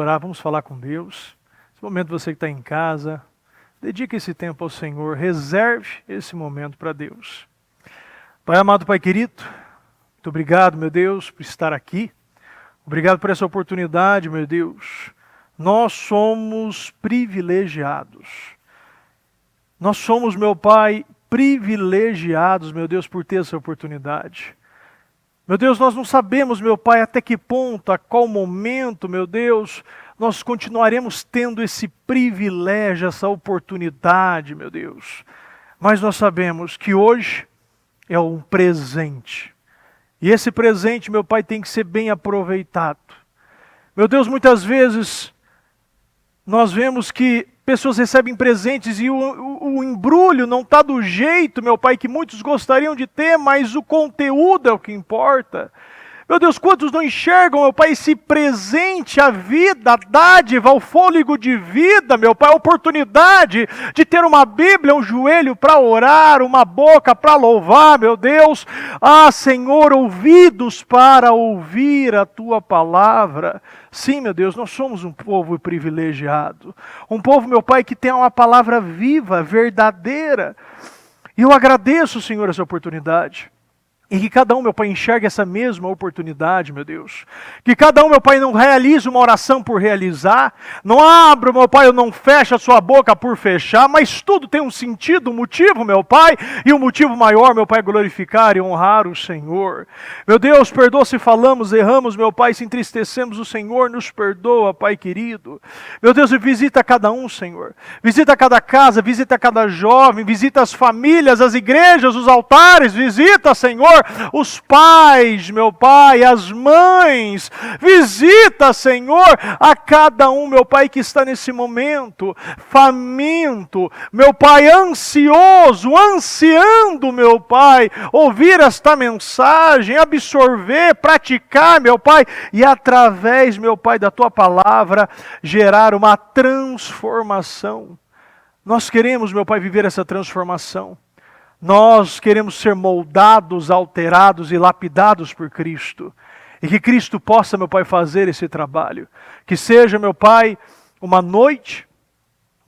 orar, vamos falar com Deus. Nesse momento você que está em casa, dedique esse tempo ao Senhor, reserve esse momento para Deus. Pai amado, Pai querido, muito obrigado, meu Deus, por estar aqui. Obrigado por essa oportunidade, meu Deus. Nós somos privilegiados. Nós somos, meu Pai, privilegiados, meu Deus, por ter essa oportunidade. Meu Deus, nós não sabemos, meu Pai, até que ponto, a qual momento, meu Deus, nós continuaremos tendo esse privilégio, essa oportunidade, meu Deus. Mas nós sabemos que hoje é um presente. E esse presente, meu Pai, tem que ser bem aproveitado. Meu Deus, muitas vezes nós vemos que pessoas recebem presentes e o embrulho não está do jeito, meu Pai, que muitos gostariam de ter, mas o conteúdo é o que importa. Meu Deus, quantos não enxergam, meu Pai, esse presente, a vida, a dádiva, o fôlego de vida, meu Pai, a oportunidade de ter uma Bíblia, um joelho para orar, uma boca para louvar, meu Deus. Ah, Senhor, ouvidos para ouvir a Tua palavra. Sim, meu Deus, nós somos um povo privilegiado. Um povo, meu Pai, que tem uma palavra viva, verdadeira. E eu agradeço, Senhor, essa oportunidade. E que cada um, meu Pai, enxergue essa mesma oportunidade, meu Deus. Que cada um, meu Pai, não realize uma oração por realizar. Não abra, meu Pai, ou não feche a sua boca por fechar. Mas tudo tem um sentido, um motivo, meu Pai. E o motivo maior, meu Pai, é glorificar e honrar o Senhor. Meu Deus, perdoa se falamos, erramos, meu Pai, se entristecemos. O Senhor nos perdoa, Pai querido. Meu Deus, visita cada um, Senhor. Visita cada casa, visita cada jovem. Visita as famílias, as igrejas, os altares. Visita, Senhor, os pais, meu Pai, as mães. Visita, Senhor, a cada um, meu Pai, que está nesse momento faminto, meu Pai, ansioso, ansiando, meu Pai, ouvir esta mensagem, absorver, praticar, meu Pai, e através, meu Pai, da Tua palavra, gerar uma transformação. Nós queremos, meu Pai, viver essa transformação. Nós queremos ser moldados, alterados e lapidados por Cristo. E que Cristo possa, meu Pai, fazer esse trabalho. Que seja, meu Pai, uma noite.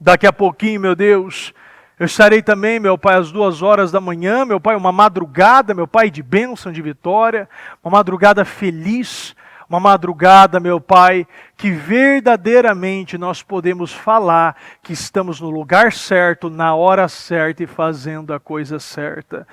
Daqui a pouquinho, meu Deus, eu estarei também, meu Pai, às 2h da manhã. Meu Pai, uma madrugada, meu Pai, de bênção, de vitória. Uma madrugada feliz. Uma madrugada, meu Pai, que verdadeiramente nós podemos falar que estamos no lugar certo, na hora certa e fazendo a coisa certa.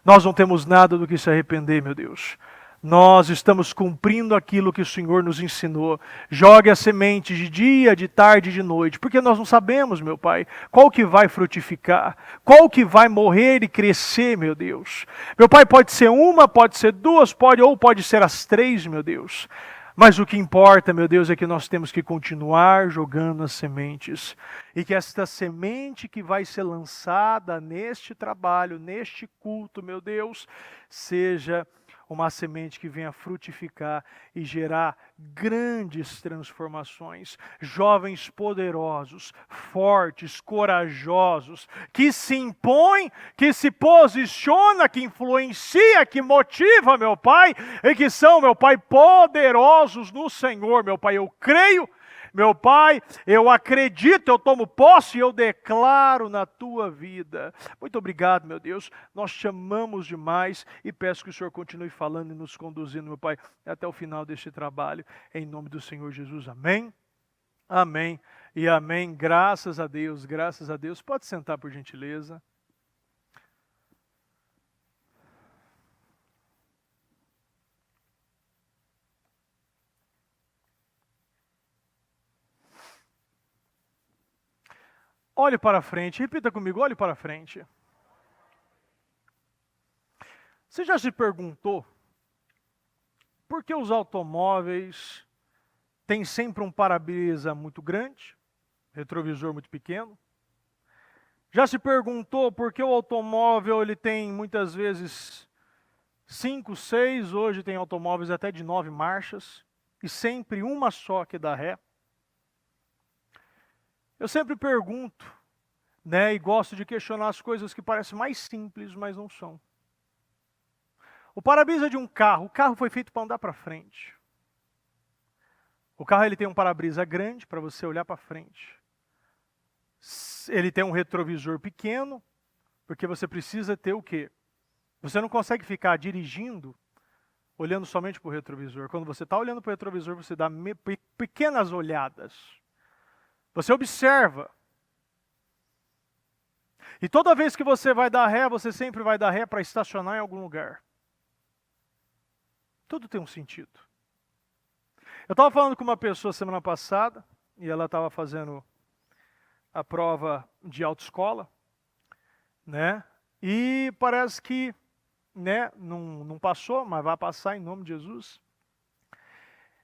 Nós não temos nada do que se arrepender, meu Deus. Nós estamos cumprindo aquilo que o Senhor nos ensinou. Jogue a semente de dia, de tarde e de noite, porque nós não sabemos, meu Pai, qual que vai frutificar, qual que vai morrer e crescer, meu Deus. Meu Pai, pode ser uma, pode ser duas, pode ser as 3, meu Deus. Mas o que importa, meu Deus, é que nós temos que continuar jogando as sementes. E que esta semente que vai ser lançada neste trabalho, neste culto, meu Deus, seja uma semente que venha frutificar e gerar grandes transformações. Jovens poderosos, fortes, corajosos, que se impõem, que se posiciona, que influencia, que motiva, meu Pai, e que são, meu Pai, poderosos no Senhor, meu Pai. Eu creio, meu Pai, eu acredito, eu tomo posse e eu declaro na Tua vida. Muito obrigado, meu Deus. Nós te amamos demais e peço que o Senhor continue falando e nos conduzindo, meu Pai, até o final deste trabalho. Em nome do Senhor Jesus. Amém. Amém e amém. Graças a Deus, graças a Deus. Pode sentar, por gentileza. Olhe para frente, repita comigo, olhe para frente. Você já se perguntou por que os automóveis têm sempre um para-brisa muito grande, retrovisor muito pequeno? Já se perguntou por que o automóvel ele tem muitas vezes 5, 6, hoje tem automóveis até de 9 marchas, e sempre uma só que dá ré? Eu sempre pergunto, né, e gosto de questionar as coisas que parecem mais simples, mas não são. O para-brisa de um carro, o carro foi feito para andar para frente. O carro ele tem um para-brisa grande para você olhar para frente. Ele tem um retrovisor pequeno, porque você precisa ter o quê? Você não consegue ficar dirigindo olhando somente para o retrovisor. Quando você está olhando para o retrovisor, você dá pequenas olhadas. Você observa. E toda vez que você vai dar ré, você sempre vai dar ré para estacionar em algum lugar. Tudo tem um sentido. Eu estava falando com uma pessoa semana passada, e ela estava fazendo a prova de autoescola, né? E parece que, né, não passou, mas vai passar em nome de Jesus.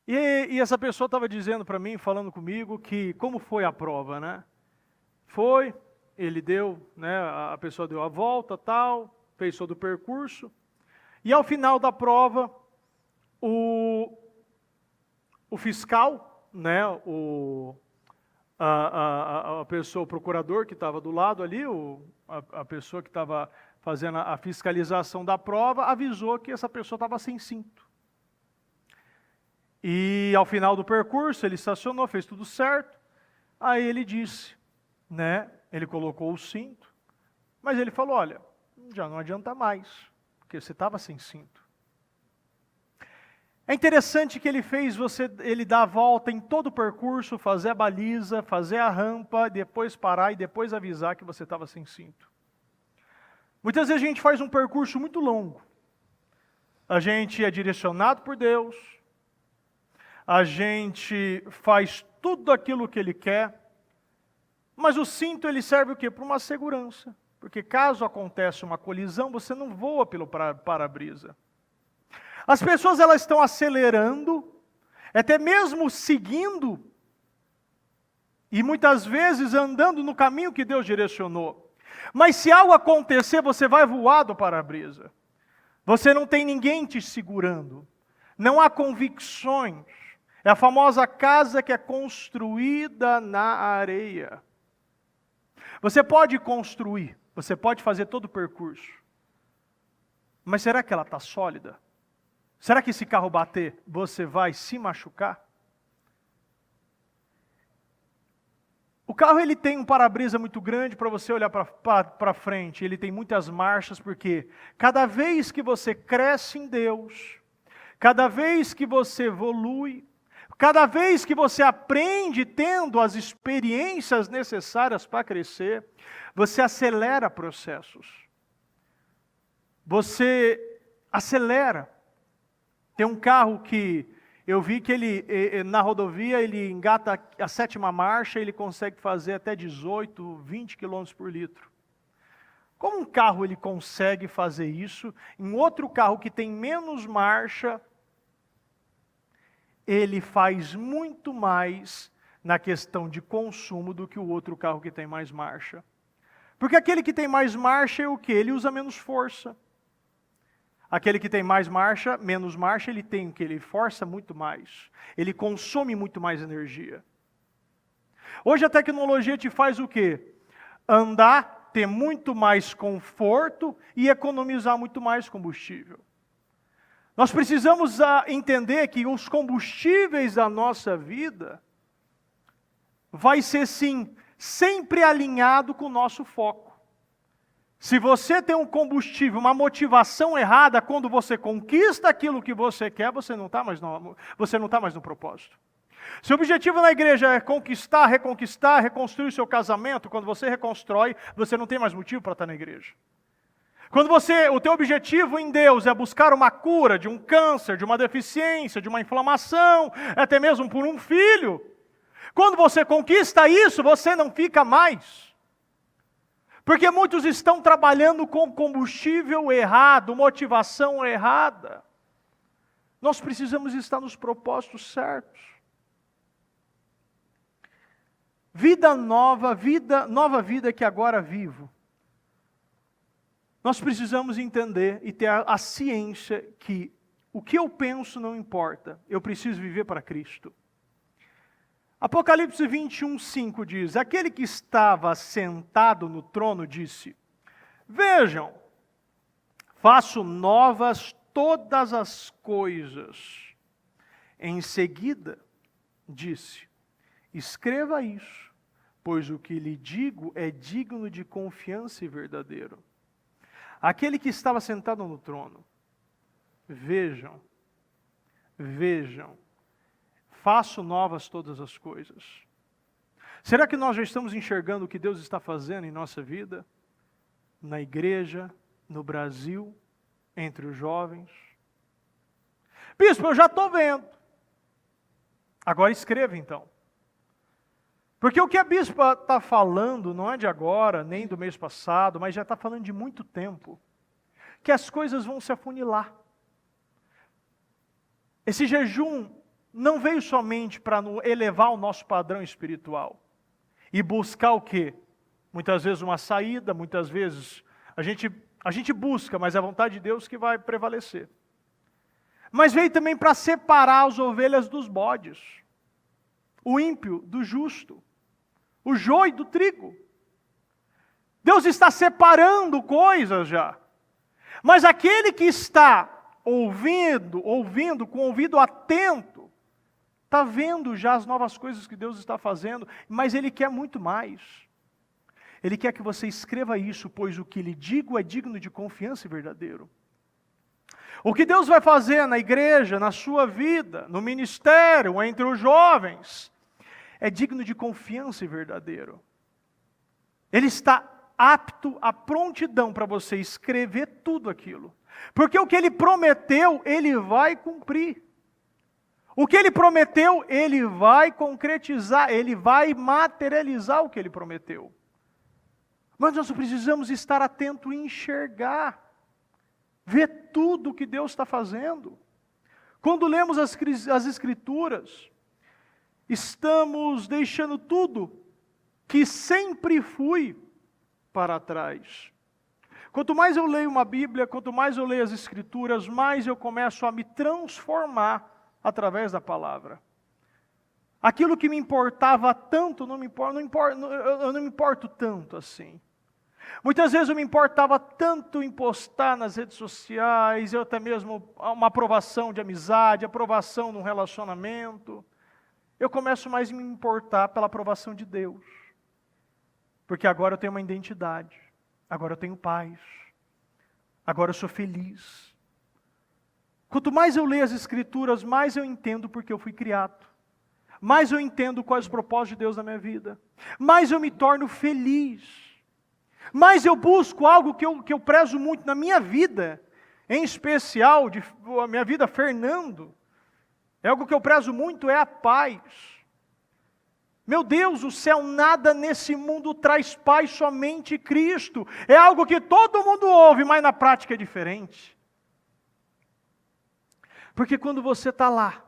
E essa pessoa estava dizendo para mim, falando comigo, que como foi a prova, né? Foi, ele deu, né, a pessoa deu a volta, tal, fez todo o percurso, e ao final da prova, o fiscal, né, a pessoa, o procurador que estava do lado ali, a pessoa que estava fazendo a fiscalização da prova, avisou que essa pessoa estava sem cinto. E ao final do percurso, ele estacionou, fez tudo certo. Aí ele disse, né, ele colocou o cinto, mas ele falou, olha, já não adianta mais, porque você estava sem cinto. É interessante que ele fez ele dar a volta em todo o percurso, fazer a baliza, fazer a rampa, depois parar e depois avisar que você estava sem cinto. Muitas vezes a gente faz um percurso muito longo. A gente é direcionado por Deus, a gente faz tudo aquilo que Ele quer, mas o cinto ele serve o quê? Para uma segurança. Porque caso aconteça uma colisão, você não voa pelo para-brisa. As pessoas elas estão acelerando, até mesmo seguindo, e muitas vezes andando no caminho que Deus direcionou. Mas se algo acontecer, você vai voar do para-brisa. Você não tem ninguém te segurando. Não há convicções. É a famosa casa que é construída na areia. Você pode construir, você pode fazer todo o percurso. Mas será que ela está sólida? Será que esse carro bater, você vai se machucar? O carro ele tem um para-brisa muito grande para você olhar para frente. Ele tem muitas marchas, porque cada vez que você cresce em Deus, cada vez que você evolui, cada vez que você aprende tendo as experiências necessárias para crescer, você acelera processos. Você acelera. Tem um carro que eu vi que ele, na rodovia, ele engata a 7ª marcha, ele consegue fazer até 18, 20 km por litro. Como um carro ele consegue fazer isso, em outro carro que tem menos marcha, ele faz muito mais na questão de consumo do que o outro carro que tem mais marcha. Porque aquele que tem mais marcha é o quê? Ele usa menos força. Aquele que tem mais marcha, menos marcha, ele tem o que? Ele força muito mais. Ele consome muito mais energia. Hoje a tecnologia te faz o quê? Andar, ter muito mais conforto e economizar muito mais combustível. Nós precisamos entender que os combustíveis da nossa vida vai ser sim, sempre alinhado com o nosso foco. Se você tem um combustível, uma motivação errada, quando você conquista aquilo que você quer, você não está mais no propósito. Se o objetivo na igreja é conquistar, reconquistar, reconstruir o seu casamento, quando você reconstrói, você não tem mais motivo para estar na igreja. Quando o teu objetivo em Deus é buscar uma cura de um câncer, de uma deficiência, de uma inflamação, até mesmo por um filho, quando você conquista isso, você não fica mais. Porque muitos estão trabalhando com combustível errado, motivação errada. Nós precisamos estar nos propósitos certos. Vida nova vida que agora vivo. Nós precisamos entender e ter a ciência que o que eu penso não importa, eu preciso viver para Cristo. Apocalipse 21:5 diz, aquele que estava sentado no trono disse, vejam, faço novas todas as coisas. Em seguida, disse: escreva isso, pois o que lhe digo é digno de confiança e verdadeiro. Aquele que estava sentado no trono, vejam, faço novas todas as coisas. Será que nós já estamos enxergando o que Deus está fazendo em nossa vida? Na igreja, no Brasil, entre os jovens? Bispo, eu já estou vendo. Agora escreva então. Porque o que a bispa está falando não é de agora, nem do mês passado, mas já está falando de muito tempo. Que as coisas vão se afunilar. Esse jejum não veio somente para elevar o nosso padrão espiritual. E buscar o quê? Muitas vezes uma saída, muitas vezes a gente busca, mas é a vontade de Deus que vai prevalecer. Mas veio também para separar as ovelhas dos bodes. O ímpio do justo. O joio do trigo. Deus está separando coisas já. Mas aquele que está ouvindo com o ouvido atento, está vendo já as novas coisas que Deus está fazendo, mas Ele quer muito mais. Ele quer que você escreva isso, pois o que lhe digo é digno de confiança e verdadeiro. O que Deus vai fazer na igreja, na sua vida, no ministério, entre os jovens, é digno de confiança e verdadeiro. Ele está apto à prontidão para você escrever tudo aquilo. Porque o que Ele prometeu, Ele vai cumprir. O que Ele prometeu, Ele vai concretizar, Ele vai materializar o que Ele prometeu. Mas nós precisamos estar atento e enxergar, ver tudo o que Deus está fazendo. Quando lemos as Escrituras, estamos deixando tudo que sempre fui para trás. Quanto mais eu leio uma Bíblia, quanto mais eu leio as Escrituras, mais eu começo a me transformar através da palavra. Aquilo que me importava tanto, eu não me importo tanto assim. Muitas vezes eu me importava tanto em postar nas redes sociais, eu até mesmo uma aprovação de amizade, aprovação num relacionamento. Eu começo mais a me importar pela aprovação de Deus. Porque agora eu tenho uma identidade, agora eu tenho paz, agora eu sou feliz. Quanto mais eu leio as Escrituras, mais eu entendo porque eu fui criado. Mais eu entendo quais os propósitos de Deus na minha vida. Mais eu me torno feliz. Mais eu busco algo que eu prezo muito na minha vida. Em especial, a minha vida, Fernando. É algo que eu prezo muito, é a paz. Meu Deus, o céu, nada nesse mundo traz paz, somente Cristo. É algo que todo mundo ouve, mas na prática é diferente. Porque quando você está lá,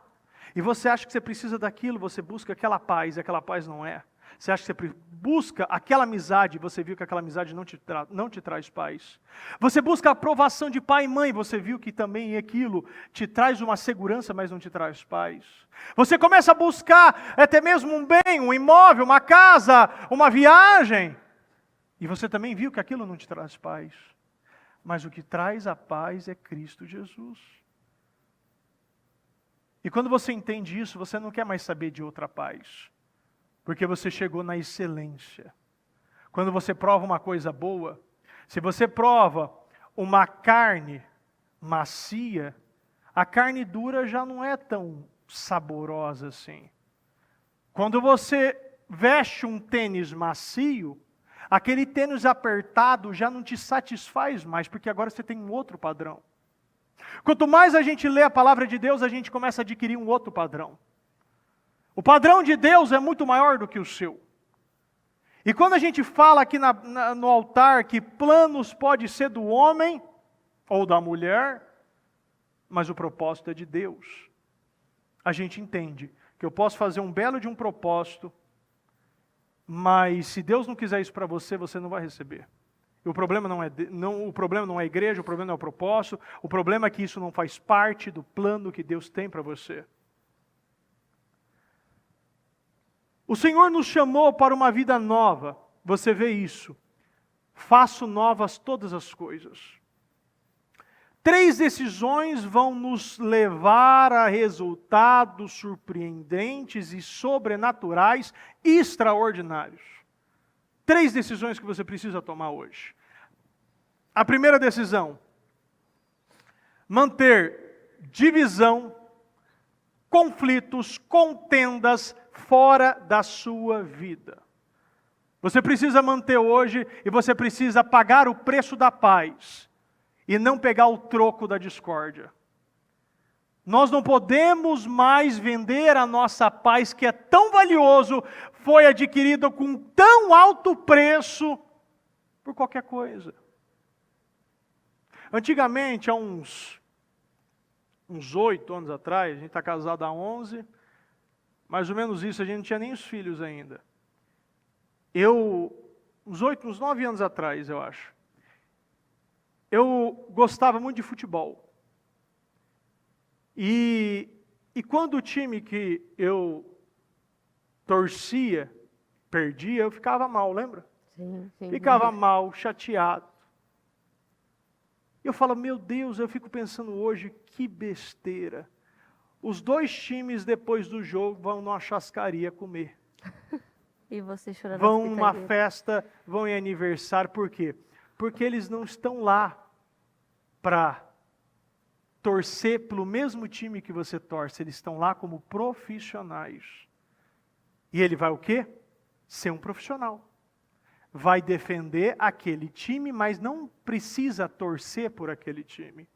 e você acha que você precisa daquilo, você busca aquela paz, e aquela paz não é. Você acha que você busca aquela amizade, e você viu que aquela amizade não te traz paz. Você busca a aprovação de pai e mãe, você viu que também aquilo te traz uma segurança, mas não te traz paz. Você começa a buscar até mesmo um bem, um imóvel, uma casa, uma viagem, e você também viu que aquilo não te traz paz. Mas o que traz a paz é Cristo Jesus. E quando você entende isso, você não quer mais saber de outra paz. Porque você chegou na excelência. Quando você prova uma coisa boa, se você prova uma carne macia, a carne dura já não é tão saborosa assim. Quando você veste um tênis macio, aquele tênis apertado já não te satisfaz mais, porque agora você tem um outro padrão. Quanto mais a gente lê a palavra de Deus, a gente começa a adquirir um outro padrão. O padrão de Deus é muito maior do que o seu. E quando a gente fala aqui no altar que planos pode ser do homem ou da mulher, mas o propósito é de Deus. A gente entende que eu posso fazer um belo de um propósito, mas se Deus não quiser isso para você, você não vai receber. E o problema não é a igreja, o problema não é o propósito, o problema é que isso não faz parte do plano que Deus tem para você. O Senhor nos chamou para uma vida nova, você vê isso. Faço novas todas as coisas. 3 decisões vão nos levar a resultados surpreendentes e sobrenaturais, extraordinários. 3 decisões que você precisa tomar hoje. A primeira decisão: manter divisão, conflitos, contendas fora da sua vida. Você precisa manter hoje e você precisa pagar o preço da paz e não pegar o troco da discórdia. Nós não podemos mais vender a nossa paz, que é tão valioso, foi adquirida com tão alto preço, por qualquer coisa. Antigamente, há uns 8 anos atrás, a gente está casado há 11, mais ou menos isso, a gente não tinha nem os filhos ainda. Uns 9 anos atrás, eu acho, eu gostava muito de futebol. E quando o time que eu torcia, perdia, eu ficava mal, lembra? Sim. Ficava mal, chateado. Eu falo, meu Deus, eu fico pensando hoje, que besteira. Os 2 times, depois do jogo, vão numa chascaria comer. E você chorando. Vão numa festa, vão em aniversário, por quê? Porque eles não estão lá para torcer pelo mesmo time que você torce, eles estão lá como profissionais. E ele vai o quê? Ser um profissional. Vai defender aquele time, mas não precisa torcer por aquele time.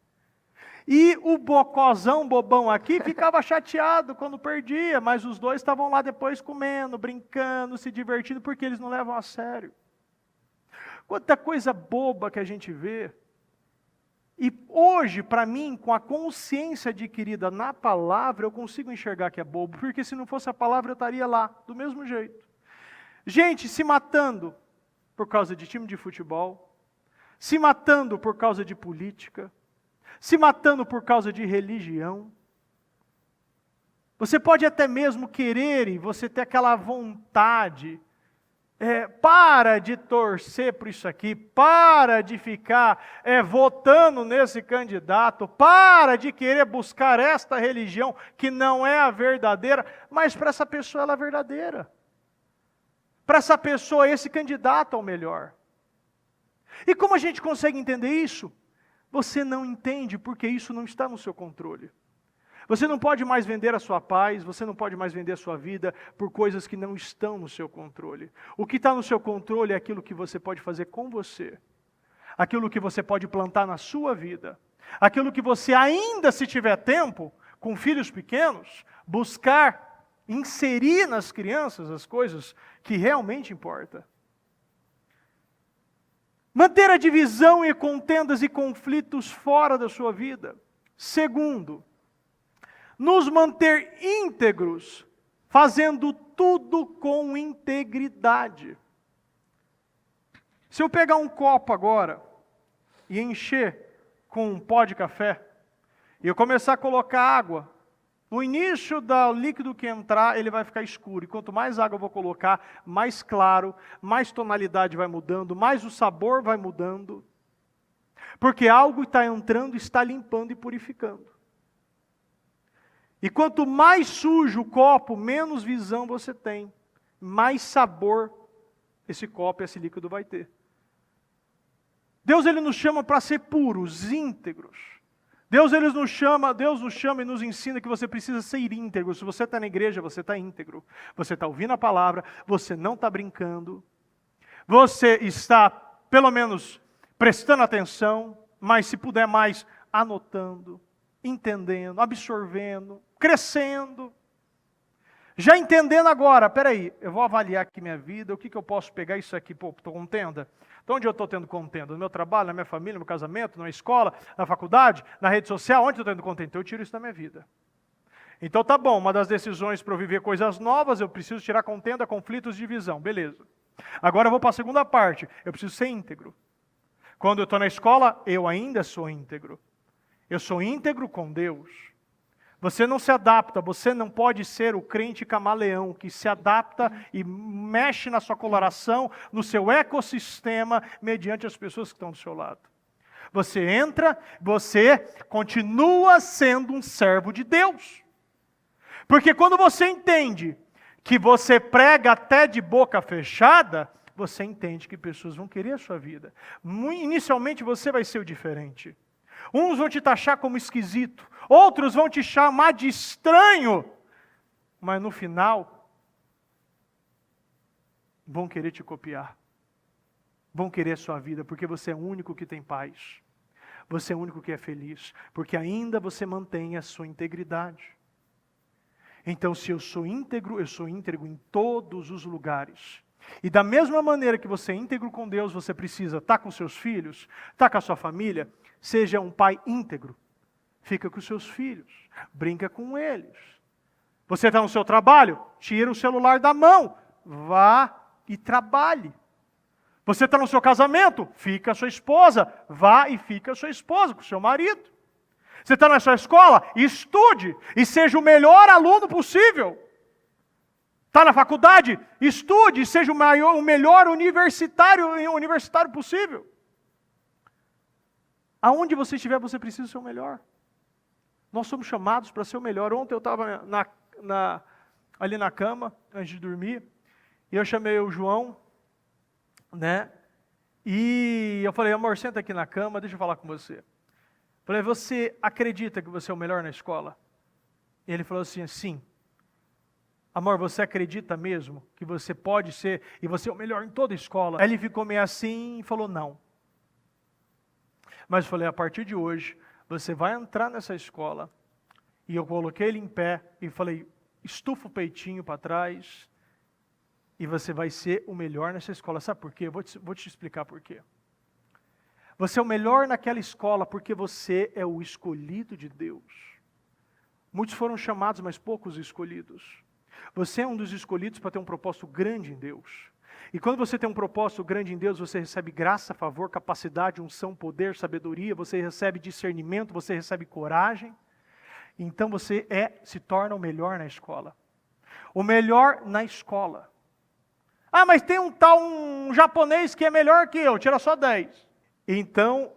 E o bocozão, bobão aqui, ficava chateado quando perdia, mas os 2 estavam lá depois comendo, brincando, se divertindo, porque eles não levam a sério. Quanta coisa boba que a gente vê. E hoje, para mim, com a consciência adquirida na palavra, eu consigo enxergar que é bobo, porque se não fosse a palavra eu estaria lá, do mesmo jeito. Gente se matando por causa de time de futebol, se matando por causa de política, se matando por causa de religião. Você pode até mesmo querer e você ter aquela vontade, para de torcer por isso aqui, para de ficar votando nesse candidato, para de querer buscar esta religião que não é a verdadeira, mas para essa pessoa ela é verdadeira. Para essa pessoa esse candidato é o melhor. E como a gente consegue entender isso? Você não entende porque isso não está no seu controle. Você não pode mais vender a sua paz, você não pode mais vender a sua vida por coisas que não estão no seu controle. O que está no seu controle é aquilo que você pode fazer com você. Aquilo que você pode plantar na sua vida. Aquilo que você ainda, se tiver tempo, com filhos pequenos, buscar inserir nas crianças as coisas que realmente importam. Manter a divisão e contendas e conflitos fora da sua vida. Segundo, nos manter íntegros, fazendo tudo com integridade. Se eu pegar um copo agora e encher com um pó de café, e eu começar a colocar água, no início do líquido que entrar, ele vai ficar escuro. E quanto mais água eu vou colocar, mais claro, mais tonalidade vai mudando, mais o sabor vai mudando. Porque algo está entrando, está limpando e purificando. E quanto mais sujo o copo, menos visão você tem. Mais sabor esse copo, esse líquido vai ter. Deus ele nos chama para ser puros, íntegros. Deus nos chama e nos ensina que você precisa ser íntegro. Se você está na igreja, você está íntegro. Você está ouvindo a palavra, você não está brincando. Você está, pelo menos, prestando atenção, mas se puder mais, anotando, entendendo, absorvendo, crescendo. Já entendendo agora, peraí, eu vou avaliar aqui minha vida, o que eu posso pegar isso aqui, estou contenda? Então onde eu estou tendo contenda? No meu trabalho, na minha família, no meu casamento, na escola, na faculdade, na rede social, onde eu estou tendo contenda? Então eu tiro isso da minha vida. Então tá bom, uma das decisões para eu viver coisas novas, eu preciso tirar contenda, conflitos, divisão, beleza. Agora eu vou para a segunda parte, eu preciso ser íntegro. Quando eu estou na escola, eu ainda sou íntegro. Eu sou íntegro com Deus. Você não se adapta, você não pode ser o crente camaleão que se adapta e mexe na sua coloração, no seu ecossistema, mediante as pessoas que estão do seu lado. Você entra, você continua sendo um servo de Deus. Porque quando você entende que você prega até de boca fechada, você entende que pessoas vão querer a sua vida. Inicialmente você vai ser o diferente. Uns vão te taxar como esquisito, outros vão te chamar de estranho, mas no final vão querer te copiar. Vão querer a sua vida, porque você é o único que tem paz. Você é o único que é feliz, porque ainda você mantém a sua integridade. Então, se eu sou íntegro em todos os lugares. E da mesma maneira que você é íntegro com Deus, você precisa estar com seus filhos, estar com a sua família. Seja um pai íntegro. Fica com os seus filhos, brinca com eles. Você está no seu trabalho, tira o celular da mão, vá e trabalhe. Você está no seu casamento, fica com a sua esposa, vá e fica com a sua esposa, com o seu marido. Você está na sua escola, estude e seja o melhor aluno possível. Está na faculdade, estude e seja o melhor universitário possível. Aonde você estiver, você precisa ser o melhor. Nós somos chamados para ser o melhor. Ontem eu estava ali na cama, antes de dormir, e eu chamei o João, né? E eu falei, amor, senta aqui na cama, deixa eu falar com você. Falei, você acredita que você é o melhor na escola? E ele falou assim, sim. Amor, você acredita mesmo que você pode ser, e você é o melhor em toda a escola? Aí ele ficou meio assim e falou, não. Mas eu falei, a partir de hoje, você vai entrar nessa escola. E eu coloquei ele em pé e falei, estufa o peitinho para trás e você vai ser o melhor nessa escola. Sabe por quê? Vou te explicar por quê. Você é o melhor naquela escola porque você é o escolhido de Deus. Muitos foram chamados, mas poucos escolhidos. Você é um dos escolhidos para ter um propósito grande em Deus. E quando você tem um propósito grande em Deus, você recebe graça, favor, capacidade, unção, poder, sabedoria, você recebe discernimento, você recebe coragem. Então você se torna o melhor na escola. O melhor na escola. Ah, mas tem um japonês que é melhor que eu, tira só 10. Então,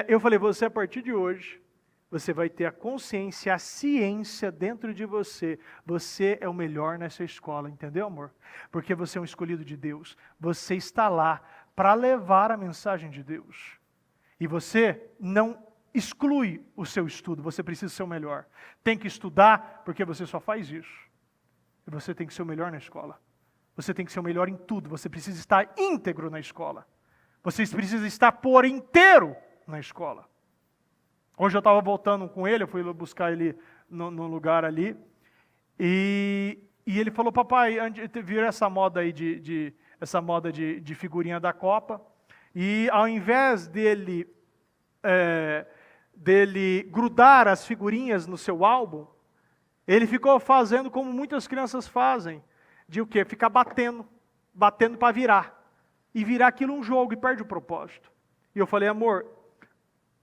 eu falei, você a partir de hoje, você vai ter a consciência, a ciência dentro de você. Você é o melhor nessa escola, entendeu, amor? Porque você é um escolhido de Deus. Você está lá para levar a mensagem de Deus. E você não exclui o seu estudo, você precisa ser o melhor. Tem que estudar, porque você só faz isso. E você tem que ser o melhor na escola. Você tem que ser o melhor em tudo. Você precisa estar íntegro na escola. Você precisa estar por inteiro na escola. Hoje eu estava voltando com ele, eu fui buscar ele no lugar ali, e ele falou, papai, viram essa moda aí essa moda de figurinha da Copa, e ao invés dele grudar as figurinhas no seu álbum, ele ficou fazendo como muitas crianças fazem, de o quê? Ficar batendo para virar. E virar aquilo um jogo e perde o propósito. E eu falei, amor,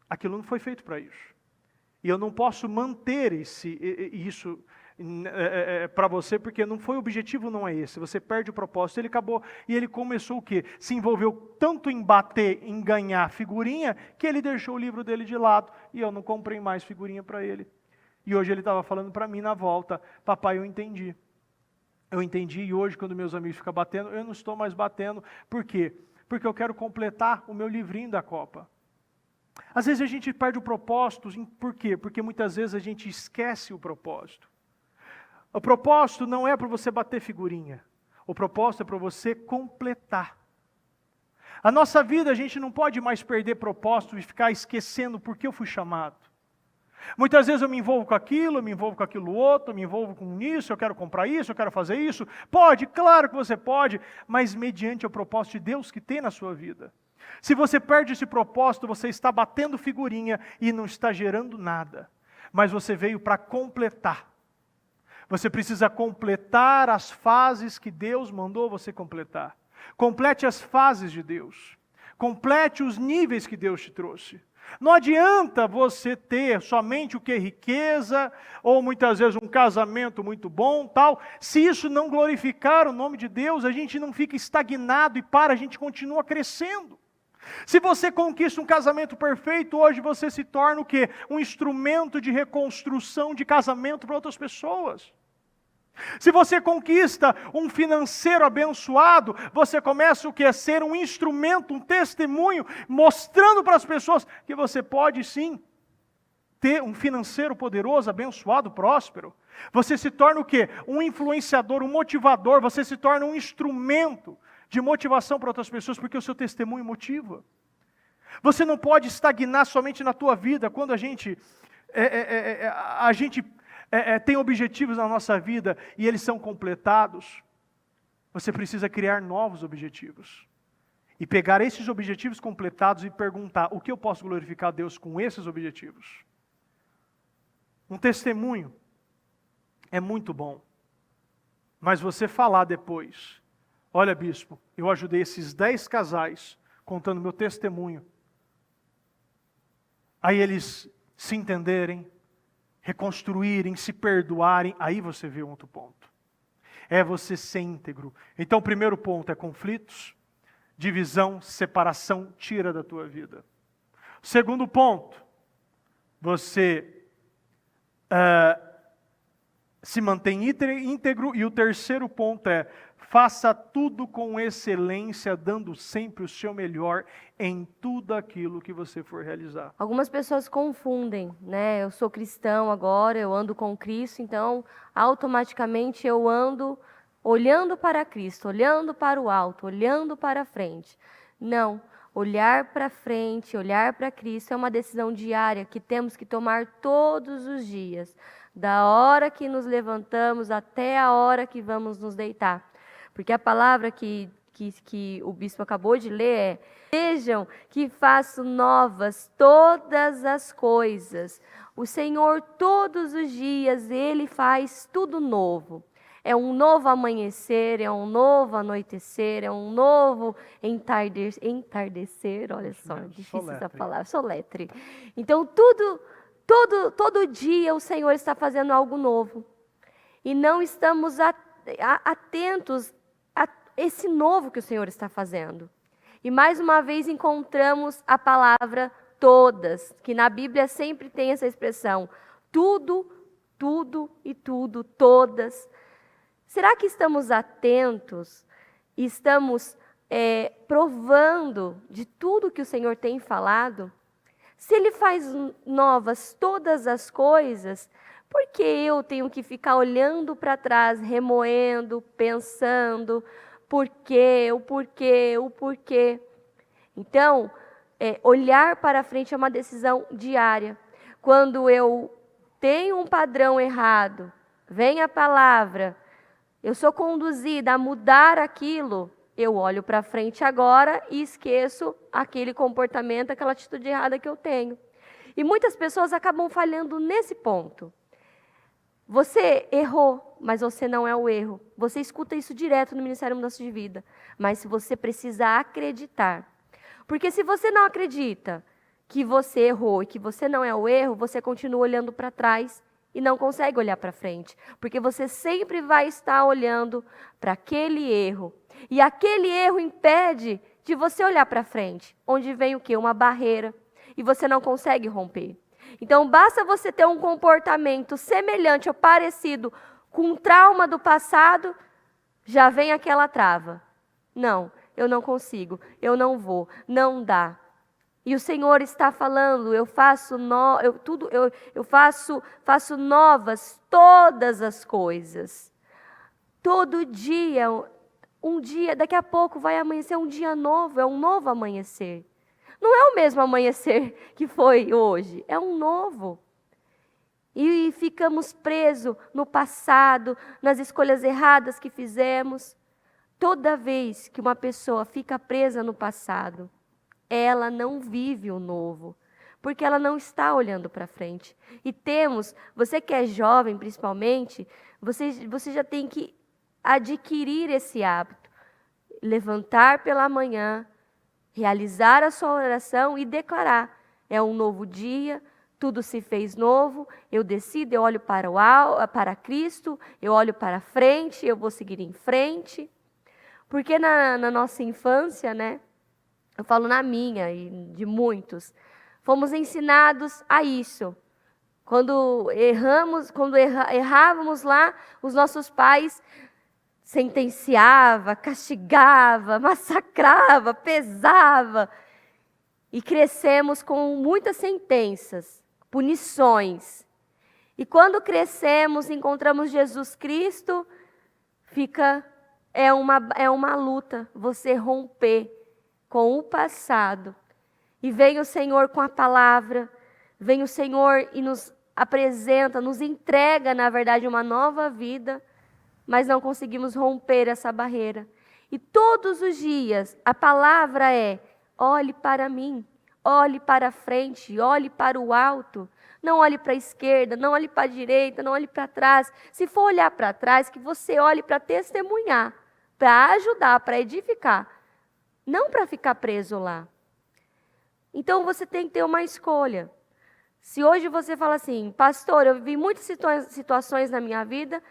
aquilo não foi feito para isso. E eu não posso manter isso para você, porque não foi o objetivo, não é esse. Você perde o propósito. Ele acabou, e ele começou o quê? Se envolveu tanto em bater, em ganhar figurinha, que ele deixou o livro dele de lado, e eu não comprei mais figurinha para ele. E hoje ele estava falando para mim na volta, papai, eu entendi. Eu entendi, e hoje quando meus amigos ficam batendo, eu não estou mais batendo. Por quê? Porque eu quero completar o meu livrinho da Copa. Às vezes a gente perde o propósito, por quê? Porque muitas vezes a gente esquece o propósito. O propósito não é para você bater figurinha. O propósito é para você completar. A nossa vida, a gente não pode mais perder propósito e ficar esquecendo por que eu fui chamado. Muitas vezes eu me envolvo com aquilo, eu me envolvo com aquilo outro, eu me envolvo com isso, eu quero comprar isso, eu quero fazer isso. Pode, claro que você pode, mas mediante o propósito de Deus que tem na sua vida. Se você perde esse propósito, você está batendo figurinha e não está gerando nada. Mas você veio para completar. Você precisa completar as fases que Deus mandou você completar. Complete as fases de Deus. Complete os níveis que Deus te trouxe. Não adianta você ter somente o que é riqueza, ou muitas vezes um casamento muito bom, tal. Se isso não glorificar o nome de Deus, a gente não fica estagnado e a gente continua crescendo. Se você conquista um casamento perfeito, hoje você se torna o quê? Um instrumento de reconstrução de casamento para outras pessoas. Se você conquista um financeiro abençoado, você começa o quê? A ser um instrumento, um testemunho, mostrando para as pessoas que você pode sim ter um financeiro poderoso, abençoado, próspero. Você se torna o quê? Um influenciador, um motivador, você se torna um instrumento de motivação para outras pessoas, porque o seu testemunho motiva. Você não pode estagnar somente na tua vida. Quando a gente tem objetivos na nossa vida e eles são completados, você precisa criar novos objetivos. E pegar esses objetivos completados e perguntar: o que eu posso glorificar a Deus com esses objetivos? Um testemunho é muito bom, mas você falar depois: olha, bispo, eu ajudei esses 10 casais contando meu testemunho. Aí eles se entenderem, reconstruírem, se perdoarem, aí você vê um outro ponto. É você ser íntegro. Então o primeiro ponto é conflitos, divisão, separação, tira da tua vida. O segundo ponto, você se mantém íntegro. E o terceiro ponto é: faça tudo com excelência, dando sempre o seu melhor em tudo aquilo que você for realizar. Algumas pessoas confundem, né? Eu sou cristão agora, eu ando com Cristo, então automaticamente eu ando olhando para Cristo, olhando para o alto, olhando para frente. Não, olhar para frente, olhar para Cristo é uma decisão diária que temos que tomar todos os dias, da hora que nos levantamos até a hora que vamos nos deitar. Porque a palavra que o bispo acabou de ler é: vejam que faço novas todas as coisas. O Senhor todos os dias, Ele faz tudo novo. É um novo amanhecer, é um novo anoitecer, é um novo entardecer. Olha só, difícil essa palavra, soletre. Então todo dia o Senhor está fazendo algo novo. E não estamos atentos a esse novo que o Senhor está fazendo. E mais uma vez encontramos a palavra todas, que na Bíblia sempre tem essa expressão: tudo, tudo e tudo, todas. Será que estamos atentos e estamos provando de tudo que o Senhor tem falado? Se Ele faz novas todas as coisas, por que eu tenho que ficar olhando para trás, remoendo, pensando, o porquê? Então, olhar para frente é uma decisão diária. Quando eu tenho um padrão errado, vem a palavra, eu sou conduzida a mudar aquilo, eu olho para frente agora e esqueço aquele comportamento, aquela atitude errada que eu tenho. E muitas pessoas acabam falhando nesse ponto. Você errou, mas você não é o erro. Você escuta isso direto no Ministério Mudança de Vida. Mas você precisa acreditar. Porque se você não acredita que você errou e que você não é o erro, você continua olhando para trás e não consegue olhar para frente. Porque você sempre vai estar olhando para aquele erro. E aquele erro impede de você olhar para frente. Onde vem o quê? Uma barreira. E você não consegue romper. Então, basta você ter um comportamento semelhante ou parecido com um trauma do passado, já vem aquela trava. Não, eu não consigo, eu não vou, não dá. E o Senhor está falando: eu faço novas todas as coisas. Todo dia, um dia, daqui a pouco vai amanhecer um dia novo, é um novo amanhecer. Não é o mesmo amanhecer que foi hoje, é um novo. E ficamos presos no passado, nas escolhas erradas que fizemos. Toda vez que uma pessoa fica presa no passado, ela não vive o novo, porque ela não está olhando para frente. E você que é jovem principalmente, você já tem que adquirir esse hábito. Levantar pela manhã, realizar a sua oração e declarar: é um novo dia, tudo se fez novo, eu decido, eu olho para Cristo, eu olho para frente, eu vou seguir em frente. Porque na nossa infância, né, eu falo na minha e de muitos, fomos ensinados a isso. Quando errávamos lá, os nossos pais sentenciava, castigava, massacrava, pesava. E crescemos com muitas sentenças, punições. E quando crescemos, encontramos Jesus Cristo, é uma luta você romper com o passado. E vem o Senhor com a palavra, vem o Senhor e nos apresenta, nos entrega, na verdade, uma nova vida, mas não conseguimos romper essa barreira. E todos os dias a palavra é: olhe para mim, olhe para a frente, olhe para o alto. Não olhe para a esquerda, não olhe para a direita, não olhe para trás. Se for olhar para trás, que você olhe para testemunhar, para ajudar, para edificar, não para ficar preso lá. Então você tem que ter uma escolha. Se hoje você fala assim: pastor, eu vivi muitas situações na minha vida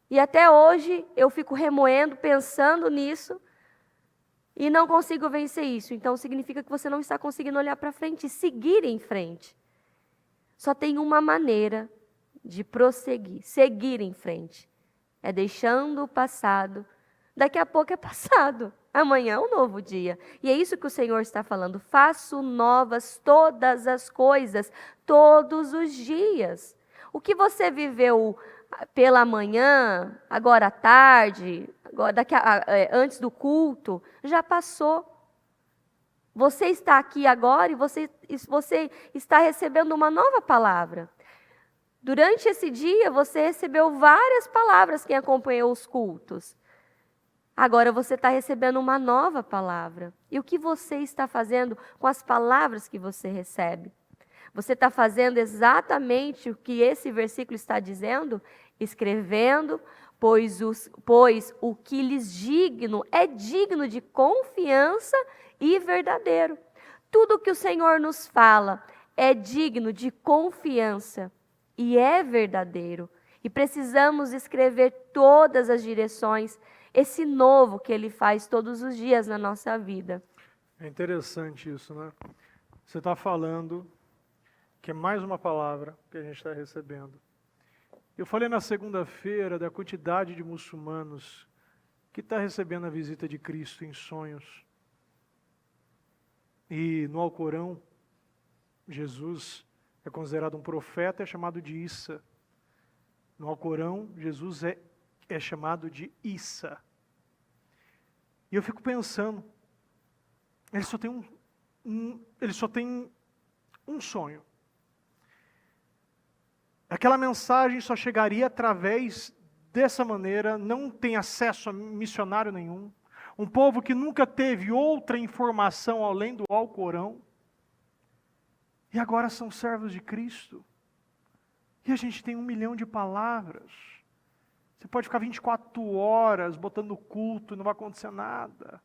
e até hoje eu fico remoendo, pensando nisso e não consigo vencer isso. Então significa que você não está conseguindo olhar para frente e seguir em frente. Só tem uma maneira de prosseguir, seguir em frente. É deixando o passado. Daqui a pouco é passado. Amanhã é um novo dia. E é isso que o Senhor está falando. Faço novas todas as coisas, todos os dias. O que você viveu pela manhã, agora à tarde, antes do culto, já passou. Você está aqui agora e você está recebendo uma nova palavra. Durante esse dia, você recebeu várias palavras, quem acompanhou os cultos. Agora você está recebendo uma nova palavra. E o que você está fazendo com as palavras que você recebe? Você está fazendo exatamente o que esse versículo está dizendo? Escrevendo, pois o que lhes digno é digno de confiança e verdadeiro. Tudo que o Senhor nos fala é digno de confiança e é verdadeiro. E precisamos escrever todas as direções, esse novo que Ele faz todos os dias na nossa vida. É interessante isso, né? Você está falando que é mais uma palavra que a gente está recebendo. Eu falei na segunda-feira da quantidade de muçulmanos que está recebendo a visita de Cristo em sonhos. E no Alcorão, Jesus é considerado um profeta, é chamado de Isa. No Alcorão, Jesus é chamado de Isa. E eu fico pensando, ele só tem um sonho. Aquela mensagem só chegaria através dessa maneira, não tem acesso a missionário nenhum. Um povo que nunca teve outra informação além do Alcorão. E agora são servos de Cristo. E a gente tem 1 milhão de palavras. Você pode ficar 24 horas botando culto e não vai acontecer nada.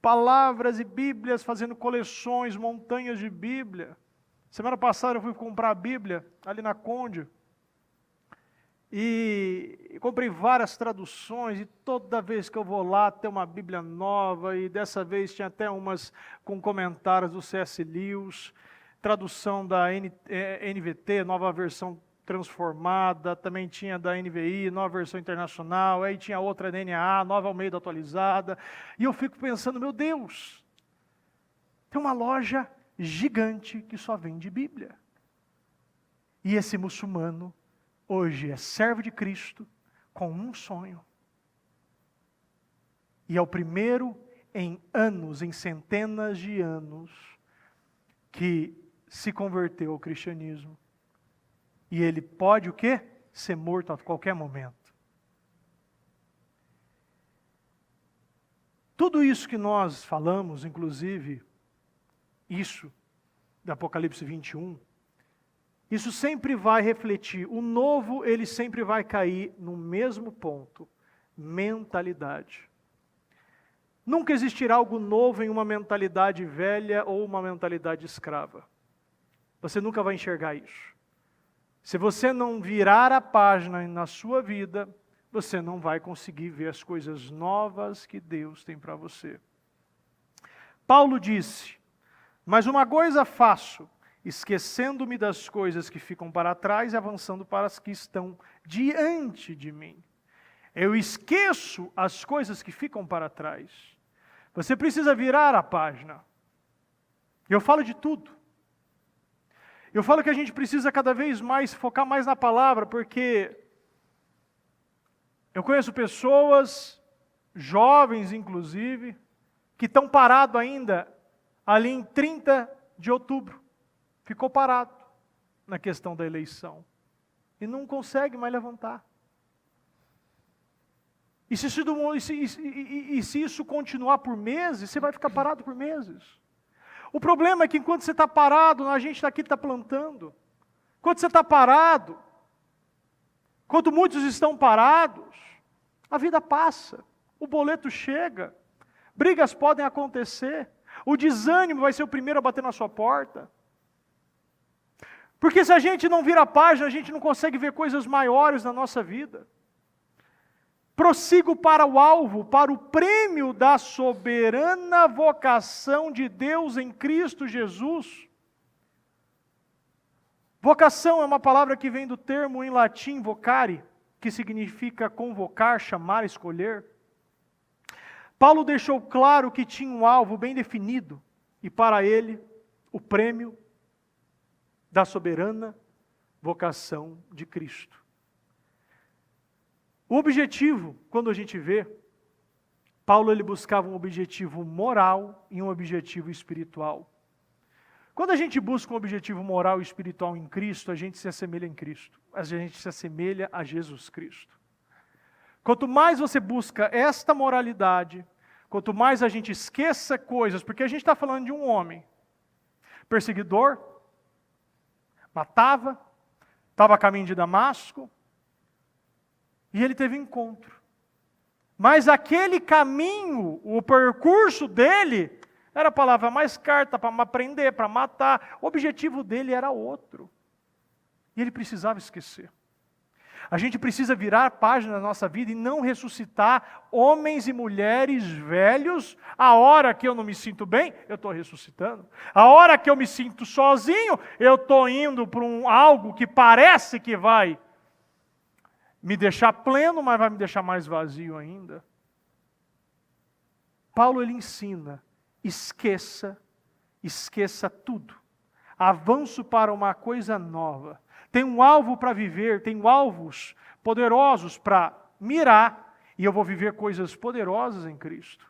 Palavras e Bíblias fazendo coleções, montanhas de Bíblia. Semana passada eu fui comprar a Bíblia ali na Conde. E comprei várias traduções e toda vez que eu vou lá tem uma Bíblia nova e dessa vez tinha até umas com comentários do C.S. Lewis, tradução da NVT, nova versão transformada, também tinha da NVI, nova versão internacional, aí tinha outra NAA, nova Almeida atualizada, e eu fico pensando, meu Deus, tem uma loja gigante que só vende Bíblia. E esse muçulmano hoje é servo de Cristo com um sonho. E é o primeiro em anos, em centenas de anos, que se converteu ao cristianismo. E ele pode o quê? Ser morto a qualquer momento. Tudo isso que nós falamos, inclusive, isso, do Apocalipse 21, isso sempre vai refletir, o novo ele sempre vai cair no mesmo ponto, mentalidade. Nunca existirá algo novo em uma mentalidade velha ou uma mentalidade escrava. Você nunca vai enxergar isso. Se você não virar a página na sua vida, você não vai conseguir ver as coisas novas que Deus tem para você. Paulo disse: mas uma coisa faço, esquecendo-me das coisas que ficam para trás e avançando para as que estão diante de mim. Eu esqueço as coisas que ficam para trás. Você precisa virar a página. Eu falo de tudo. Eu falo que a gente precisa cada vez mais focar mais na palavra, porque eu conheço pessoas, jovens inclusive, que estão parados ainda ali em 30 de outubro. Ficou parado na questão da eleição. E não consegue mais levantar. E se isso continuar por meses, você vai ficar parado por meses. O problema é que enquanto você está parado, a gente daqui está plantando. Enquanto você está parado, enquanto muitos estão parados, a vida passa, o boleto chega, brigas podem acontecer, o desânimo vai ser o primeiro a bater na sua porta. Porque se a gente não vira a página, a gente não consegue ver coisas maiores na nossa vida. Prossigo para o alvo, para o prêmio da soberana vocação de Deus em Cristo Jesus. Vocação é uma palavra que vem do termo em latim vocare, que significa convocar, chamar, escolher. Paulo deixou claro que tinha um alvo bem definido, e para ele, o prêmio da soberana vocação de Cristo. O objetivo, quando a gente vê, Paulo ele buscava um objetivo moral e um objetivo espiritual. Quando a gente busca um objetivo moral e espiritual em Cristo, a gente se assemelha em Cristo. A gente se assemelha a Jesus Cristo. Quanto mais você busca esta moralidade, quanto mais a gente esqueça coisas, porque a gente está falando de um homem perseguidor, matava, estava a caminho de Damasco, e ele teve encontro. Mas aquele caminho, o percurso dele, era a palavra mais carta para prender, para matar. O objetivo dele era outro. E ele precisava esquecer. A gente precisa virar a página da nossa vida e não ressuscitar homens e mulheres velhos. A hora que eu não me sinto bem, eu estou ressuscitando. A hora que eu me sinto sozinho, eu estou indo para algo que parece que vai me deixar pleno, mas vai me deixar mais vazio ainda. Paulo ele ensina, esqueça tudo. Avanço para uma coisa nova. Tem um alvo para viver, tem alvos poderosos para mirar, e eu vou viver coisas poderosas em Cristo.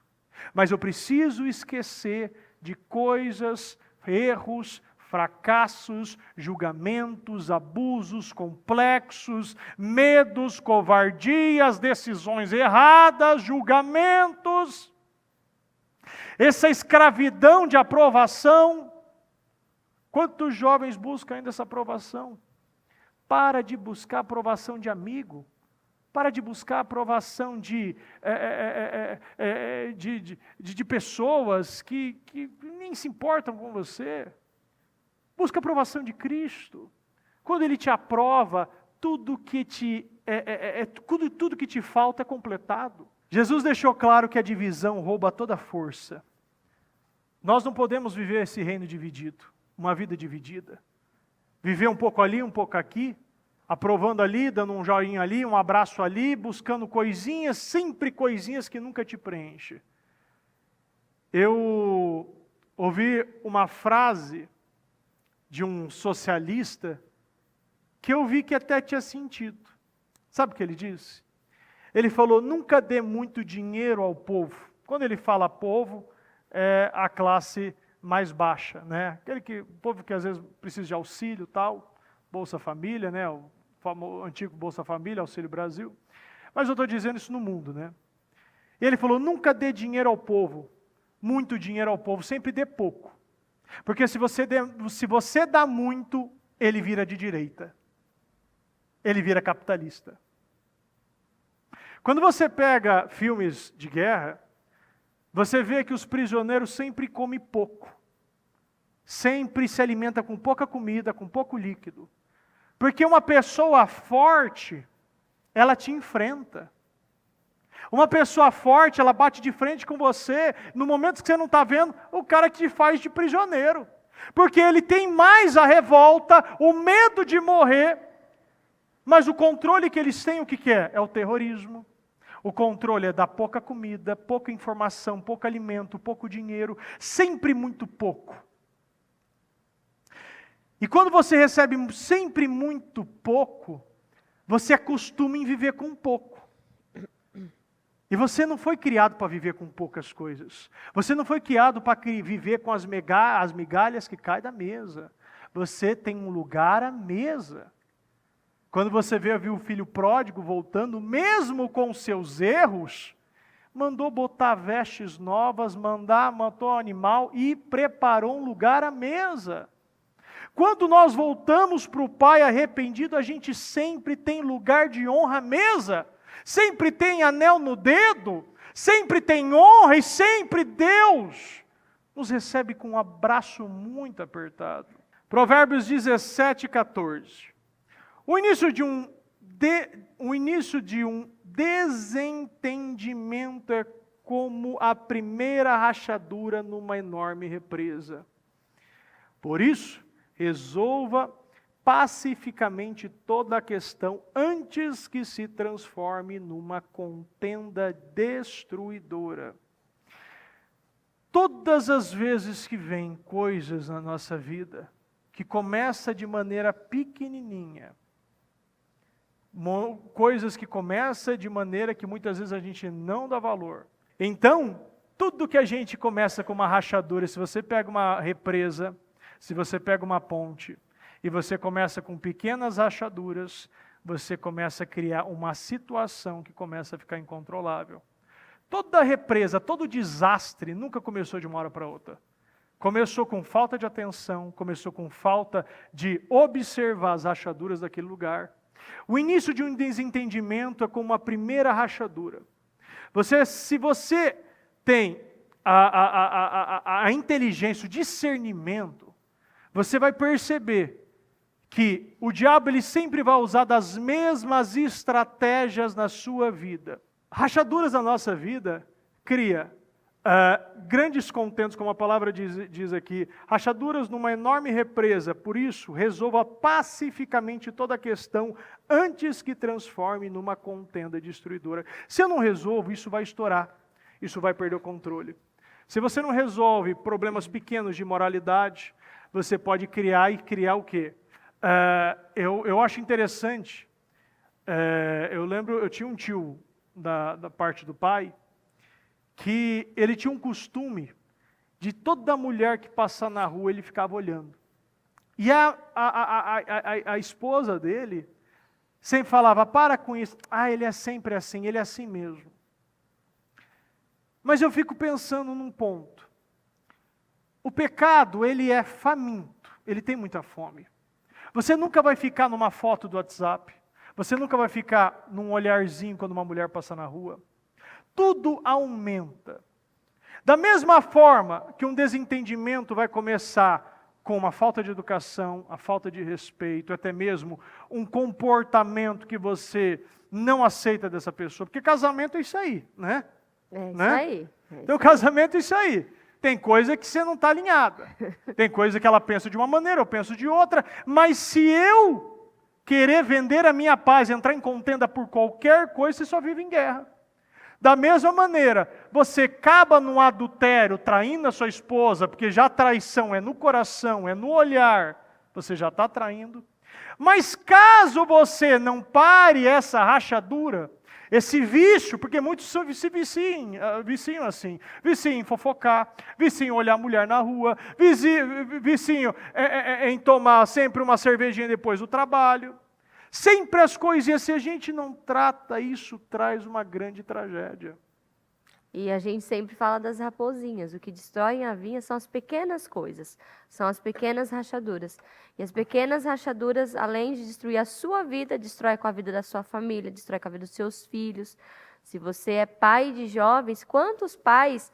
Mas eu preciso esquecer de coisas, erros, fracassos, julgamentos, abusos, complexos, medos, covardias, decisões erradas, julgamentos. Essa escravidão de aprovação. Quantos jovens buscam ainda essa aprovação? Para de buscar aprovação de amigo. Para de buscar aprovação de pessoas que nem se importam com você. Busca a aprovação de Cristo. Quando Ele te aprova, tudo que te falta é completado. Jesus deixou claro que a divisão rouba toda a força. Nós não podemos viver esse reino dividido, uma vida dividida. Viver um pouco ali, um pouco aqui, aprovando ali, dando um joinha ali, um abraço ali, buscando coisinhas, sempre coisinhas que nunca te preenchem. Eu ouvi uma frase de um socialista que eu vi que até tinha sentido. Sabe o que ele disse? Ele falou, nunca dê muito dinheiro ao povo. Quando ele fala povo, é a classe mais baixa, né? O povo que às vezes precisa de auxílio, tal, Bolsa Família, né? O antigo Bolsa Família, Auxílio Brasil. Mas eu estou dizendo isso no mundo, né? E ele falou, nunca dê dinheiro ao povo, muito dinheiro ao povo, sempre dê pouco. Porque se você dá muito, ele vira de direita. Ele vira capitalista. Quando você pega filmes de guerra, você vê que os prisioneiros sempre comem pouco. Sempre se alimenta com pouca comida, com pouco líquido. Porque uma pessoa forte, ela te enfrenta. Uma pessoa forte, ela bate de frente com você, no momento que você não está vendo, o cara que te faz de prisioneiro. Porque ele tem mais a revolta, o medo de morrer, mas o controle que eles têm, o que é? É o terrorismo. O controle é dar pouca comida, pouca informação, pouco alimento, pouco dinheiro, sempre muito pouco. E quando você recebe sempre muito pouco, você acostuma em viver com pouco. E você não foi criado para viver com poucas coisas. Você não foi criado para viver com as migalhas que caem da mesa. Você tem um lugar à mesa. Quando você viu o filho pródigo voltando, mesmo com seus erros, mandou botar vestes novas, matou um animal e preparou um lugar à mesa. Quando nós voltamos para o Pai arrependido, a gente sempre tem lugar de honra à mesa, sempre tem anel no dedo, sempre tem honra e sempre Deus nos recebe com um abraço muito apertado. Provérbios 17, 14. O início de um desentendimento é como a primeira rachadura numa enorme represa. Por isso, resolva pacificamente toda a questão antes que se transforme numa contenda destruidora. Todas as vezes que vem coisas na nossa vida, que começa de maneira pequenininha, coisas que começam de maneira que muitas vezes a gente não dá valor. Então, tudo que a gente começa com uma rachadura, se você pega uma represa, se você pega uma ponte, e você começa com pequenas rachaduras, você começa a criar uma situação que começa a ficar incontrolável. Toda represa, todo desastre nunca começou de uma hora para outra. Começou com falta de atenção, começou com falta de observar as rachaduras daquele lugar. O início de um desentendimento é como a primeira rachadura. Se você tem a inteligência, o discernimento, você vai perceber que o diabo ele sempre vai usar das mesmas estratégias na sua vida. Rachaduras na nossa vida cria grandes contentos, como a palavra diz aqui, rachaduras numa enorme represa. Por isso, resolva pacificamente toda a questão antes que transforme numa contenda destruidora. Se eu não resolvo, isso vai estourar, isso vai perder o controle. Se você não resolve problemas pequenos de moralidade, você pode criar o quê? Eu acho interessante, eu lembro, eu tinha um tio da parte do pai, que ele tinha um costume de toda mulher que passar na rua, ele ficava olhando. E a esposa dele sempre falava, para com isso. Ele é sempre assim, ele é assim mesmo. Mas eu fico pensando num ponto. O pecado, ele é faminto, ele tem muita fome. Você nunca vai ficar numa foto do WhatsApp, você nunca vai ficar num olharzinho quando uma mulher passa na rua. Tudo aumenta. Da mesma forma que um desentendimento vai começar com uma falta de educação, a falta de respeito, até mesmo um comportamento que você não aceita dessa pessoa. Porque casamento é isso aí, né? É isso né? aí. Então casamento é isso aí. Tem coisa que você não está alinhada. Tem coisa que ela pensa de uma maneira, eu penso de outra. Mas se eu querer vender a minha paz, entrar em contenda por qualquer coisa, você só vive em guerra. Da mesma maneira, você acaba no adultério, traindo a sua esposa, porque já a traição é no coração, é no olhar, você já está traindo. Mas caso você não pare essa rachadura, esse vício, porque muitos se viciam assim, viciam em fofocar, viciam em olhar a mulher na rua, viciam em tomar sempre uma cervejinha depois do trabalho. Sempre as coisinhas, se a gente não trata, isso traz uma grande tragédia. E a gente sempre fala das raposinhas. O que destrói a vinha são as pequenas coisas, são as pequenas rachaduras. E as pequenas rachaduras, além de destruir a sua vida, destrói com a vida da sua família, destrói com a vida dos seus filhos. Se você é pai de jovens, quantos pais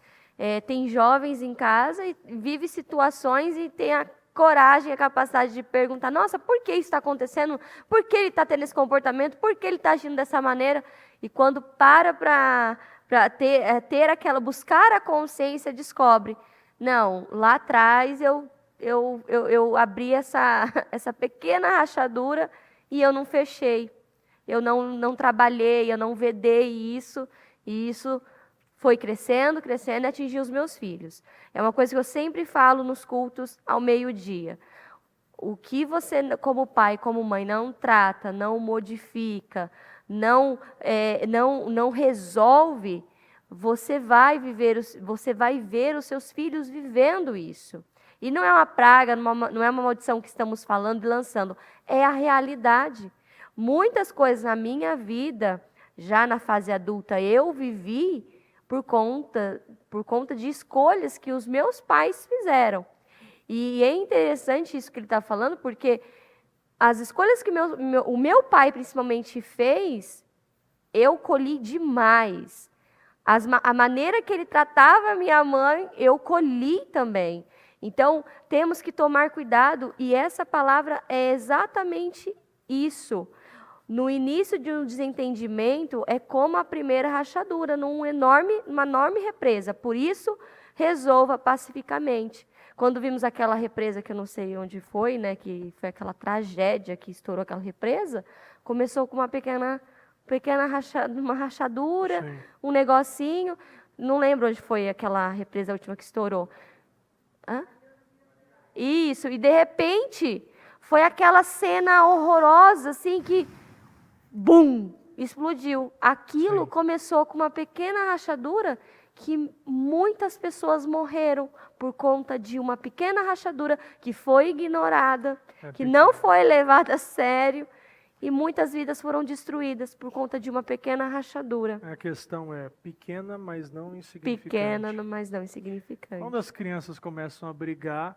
têm jovens em casa e vivem situações e têm a coragem, a capacidade de perguntar, nossa, por que isso está acontecendo? Por que ele está tendo esse comportamento? Por que ele está agindo dessa maneira? E quando para ter aquela, buscar a consciência, descobre, não, lá atrás eu abri essa pequena rachadura e eu não fechei. Eu não trabalhei, eu não vedei isso, e isso foi crescendo, crescendo e atingiu os meus filhos. É uma coisa que eu sempre falo nos cultos ao meio-dia. O que você, como pai, como mãe, não trata, não modifica, não resolve, você vai ver os seus filhos vivendo isso. E não é uma praga, não é uma maldição que estamos falando e lançando, é a realidade. Muitas coisas na minha vida, já na fase adulta, eu vivi por conta de escolhas que os meus pais fizeram. E é interessante isso que ele está falando, porque as escolhas que o meu pai principalmente fez, eu colhi demais. A maneira que ele tratava a minha mãe, eu colhi também. Então, temos que tomar cuidado, e essa palavra é exatamente isso. No início de um desentendimento, é como a primeira rachadura, numa enorme represa. Por isso, resolva pacificamente. Quando vimos aquela represa, que eu não sei onde foi, né, que foi aquela tragédia que estourou aquela represa, começou com uma pequena rachadura, sim, um negocinho. Não lembro onde foi aquela represa última que estourou. Hã? Isso, e de repente, foi aquela cena horrorosa, assim, que bum, explodiu. Aquilo, sim, começou com uma pequena rachadura que muitas pessoas morreram por conta de uma pequena rachadura que foi ignorada, que não foi levada a sério, e muitas vidas foram destruídas por conta de uma pequena rachadura. A questão é pequena, mas não insignificante. Pequena, mas não insignificante. Quando as crianças começam a brigar,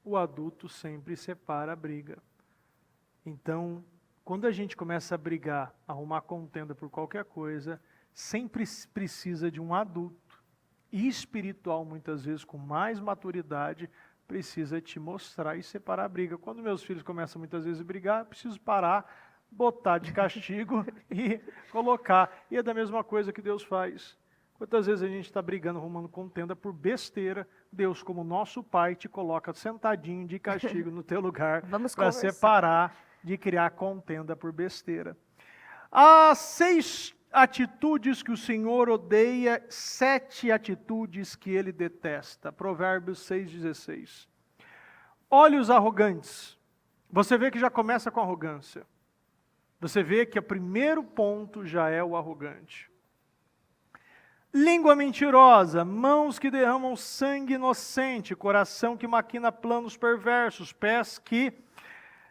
o adulto sempre separa a briga. Então, quando a gente começa a brigar, arrumar contenda por qualquer coisa, sempre precisa de um adulto, e espiritual, muitas vezes, com mais maturidade, precisa te mostrar e separar a briga. Quando meus filhos começam muitas vezes a brigar, eu preciso parar, botar de castigo e colocar. E é da mesma coisa que Deus faz. Quantas vezes a gente está brigando, arrumando contenda por besteira, Deus, como nosso Pai, te coloca sentadinho de castigo no teu lugar para separar de criar contenda por besteira. Há 6 atitudes que o Senhor odeia, 7 atitudes que Ele detesta. Provérbios 6,16. Olhos arrogantes. Você vê que já começa com arrogância. Você vê que o primeiro ponto já é o arrogante. Língua mentirosa, mãos que derramam sangue inocente, coração que maquina planos perversos, pés que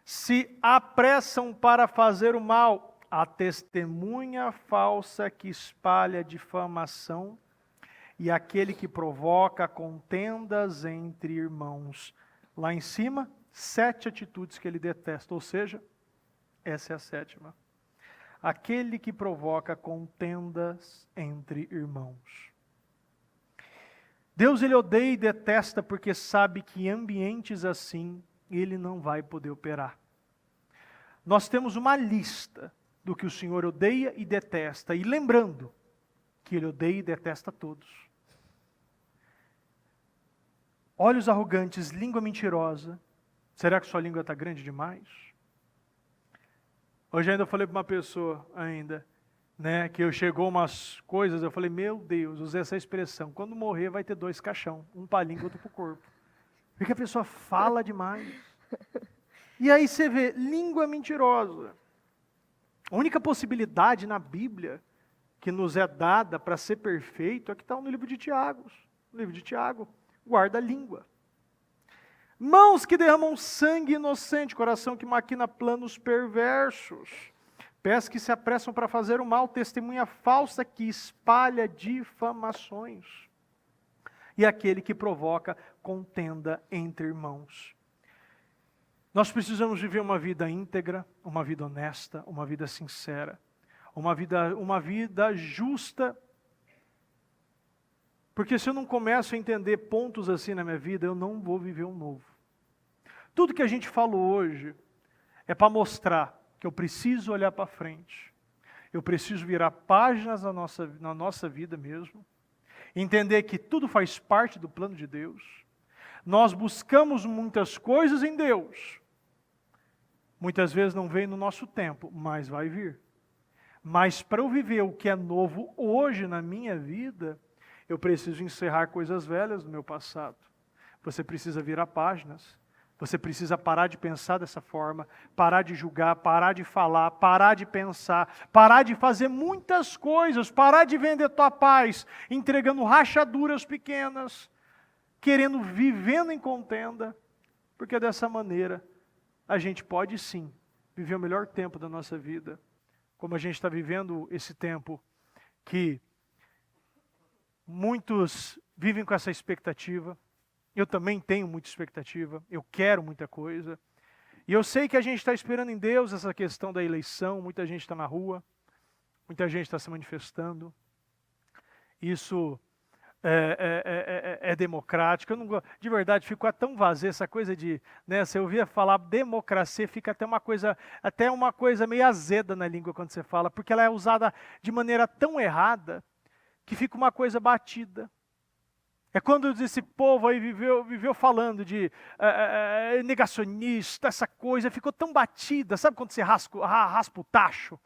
se apressam para fazer o mal, a testemunha falsa que espalha difamação e aquele que provoca contendas entre irmãos. Lá em cima, 7 atitudes que ele detesta, ou seja, essa é a 7ª. Aquele que provoca contendas entre irmãos. Deus, ele odeia e detesta porque sabe que em ambientes assim ele não vai poder operar. Nós temos uma lista do que o Senhor odeia e detesta, e lembrando que ele odeia e detesta todos. Olhos arrogantes, língua mentirosa. Será que sua língua está grande demais? Hoje ainda falei para uma pessoa né, que chegou umas coisas, eu falei, meu Deus, usei essa expressão, quando morrer vai ter 2 caixão, um para a língua e outro para o corpo. Porque a pessoa fala demais. E aí você vê, língua mentirosa. A única possibilidade na Bíblia que nos é dada para ser perfeito é que está no livro de Tiago. No livro de Tiago, guarda a língua. Mãos que derramam sangue inocente, coração que maquina planos perversos, pés que se apressam para fazer o mal, testemunha falsa que espalha difamações, e aquele que provoca contenda entre irmãos. Nós precisamos viver uma vida íntegra, uma vida honesta, uma vida sincera, uma vida justa. Porque se eu não começo a entender pontos assim na minha vida, eu não vou viver um novo. Tudo que a gente falou hoje é para mostrar que eu preciso olhar para frente. Eu preciso virar páginas na nossa vida mesmo. Entender que tudo faz parte do plano de Deus. Nós buscamos muitas coisas em Deus. Muitas vezes não vem no nosso tempo, mas vai vir. Mas para eu viver o que é novo hoje na minha vida, eu preciso encerrar coisas velhas do meu passado. Você precisa virar páginas. Você precisa parar de pensar dessa forma, parar de julgar, parar de falar, parar de pensar, parar de fazer muitas coisas, parar de vender tua paz, entregando rachaduras pequenas, vivendo em contenda, porque dessa maneira a gente pode sim viver o melhor tempo da nossa vida, como a gente está vivendo esse tempo que muitos vivem com essa expectativa. Eu também tenho muita expectativa, eu quero muita coisa. E eu sei que a gente está esperando em Deus essa questão da eleição, muita gente está na rua, muita gente está se manifestando. Isso é democrático. Eu não, de verdade, ficou tão vazio essa coisa de, né, você ouvia falar democracia, fica até uma coisa meio azeda na língua quando você fala, porque ela é usada de maneira tão errada que fica uma coisa batida. É quando esse povo aí viveu falando de negacionista, essa coisa, ficou tão batida. Sabe quando você raspa o tacho?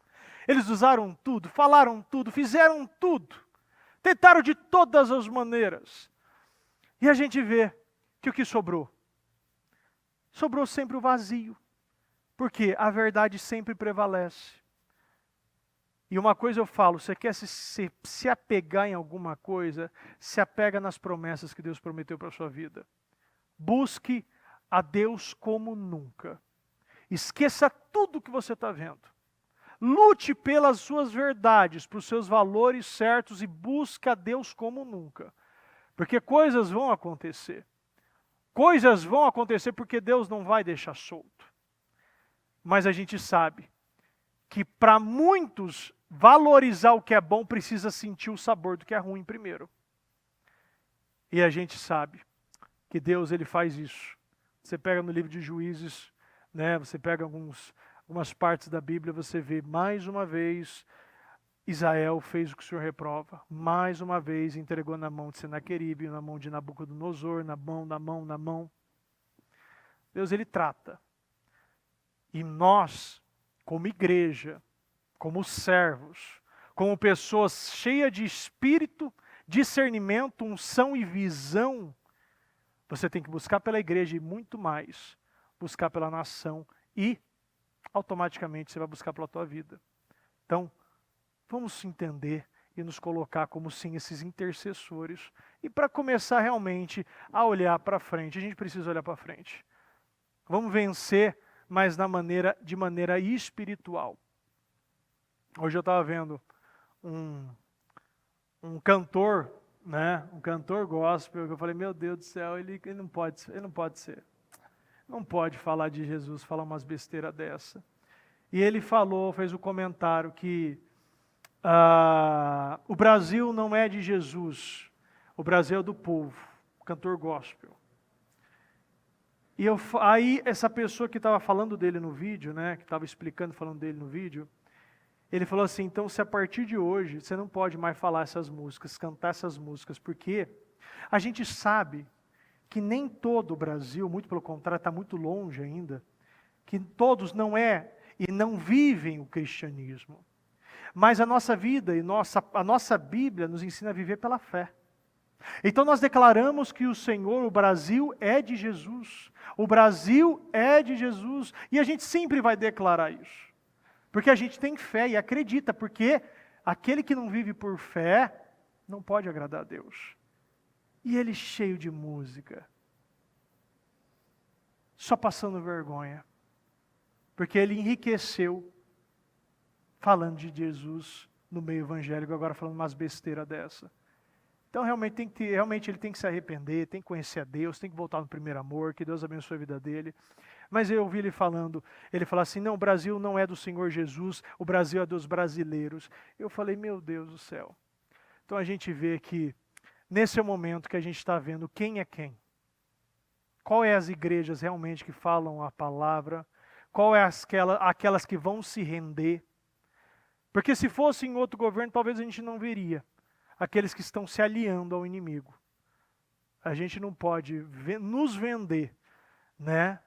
Eles usaram tudo, falaram tudo, fizeram tudo. Tentaram de todas as maneiras. E a gente vê que o que sobrou? Sobrou sempre o vazio. Porque a verdade sempre prevalece. E uma coisa eu falo, você quer se apegar em alguma coisa, se apega nas promessas que Deus prometeu para a sua vida. Busque a Deus como nunca. Esqueça tudo que você está vendo. Lute pelas suas verdades, pelos seus valores certos e busque a Deus como nunca. Porque coisas vão acontecer. Coisas vão acontecer porque Deus não vai deixar solto. Mas a gente sabe que para muitos valorizar o que é bom precisa sentir o sabor do que é ruim primeiro. E a gente sabe que Deus ele faz isso. Você pega no livro de Juízes, né, você pega algumas partes da Bíblia, você vê mais uma vez Israel fez o que o Senhor reprova. Mais uma vez entregou na mão de Senaqueribe, na mão de Nabucodonosor, na mão. Deus ele trata. E nós, como igreja, como servos, como pessoas cheias de espírito, discernimento, unção e visão, você tem que buscar pela igreja e muito mais, buscar pela nação e automaticamente você vai buscar pela tua vida. Então, vamos entender e nos colocar como sim esses intercessores. E para começar realmente a olhar para frente, a gente precisa olhar para frente. Vamos vencer, mas de maneira espiritual. Hoje eu estava vendo um cantor, né, um cantor gospel, que eu falei, meu Deus do céu, ele não pode ser. Não pode falar de Jesus, falar umas besteiras dessa. E ele fez o comentário que o Brasil não é de Jesus, o Brasil é do povo, cantor gospel. E aí essa pessoa que estava falando dele no vídeo, né, que estava falando dele no vídeo, ele falou assim, então se a partir de hoje você não pode mais falar essas músicas, cantar essas músicas, porque a gente sabe que nem todo o Brasil, muito pelo contrário, está muito longe ainda, que todos não vivem o cristianismo. Mas a nossa vida e a nossa Bíblia nos ensina a viver pela fé. Então nós declaramos que o Brasil é de Jesus. O Brasil é de Jesus. E a gente sempre vai declarar isso. Porque a gente tem fé e acredita, porque aquele que não vive por fé não pode agradar a Deus. E ele cheio de música, só passando vergonha, porque ele enriqueceu falando de Jesus no meio evangélico, agora falando umas besteiras dessa. Então realmente ele tem que se arrepender, tem que conhecer a Deus, tem que voltar no primeiro amor, que Deus abençoe a vida dele. Mas eu ouvi ele falando assim, não, o Brasil não é do Senhor Jesus, o Brasil é dos brasileiros. Eu falei, meu Deus do céu. Então a gente vê que nesse é o momento que a gente está vendo quem é quem. Qual é as igrejas realmente que falam a palavra, qual é aquelas que vão se render. Porque se fosse em outro governo, talvez a gente não veria aqueles que estão se aliando ao inimigo. A gente não pode nos vender, né?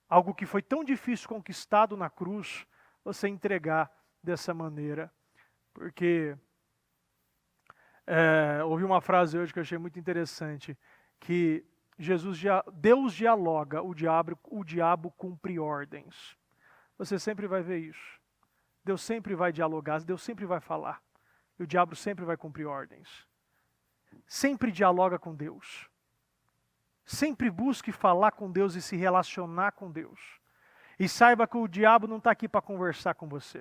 Algo que foi tão difícil conquistado na cruz, você entregar dessa maneira. Porque ouvi uma frase hoje que eu achei muito interessante, que Deus dialoga, o diabo cumpre ordens. Você sempre vai ver isso. Deus sempre vai dialogar, Deus sempre vai falar. E o diabo sempre vai cumprir ordens. Sempre dialoga com Deus. Sempre busque falar com Deus e se relacionar com Deus. E saiba que o diabo não está aqui para conversar com você.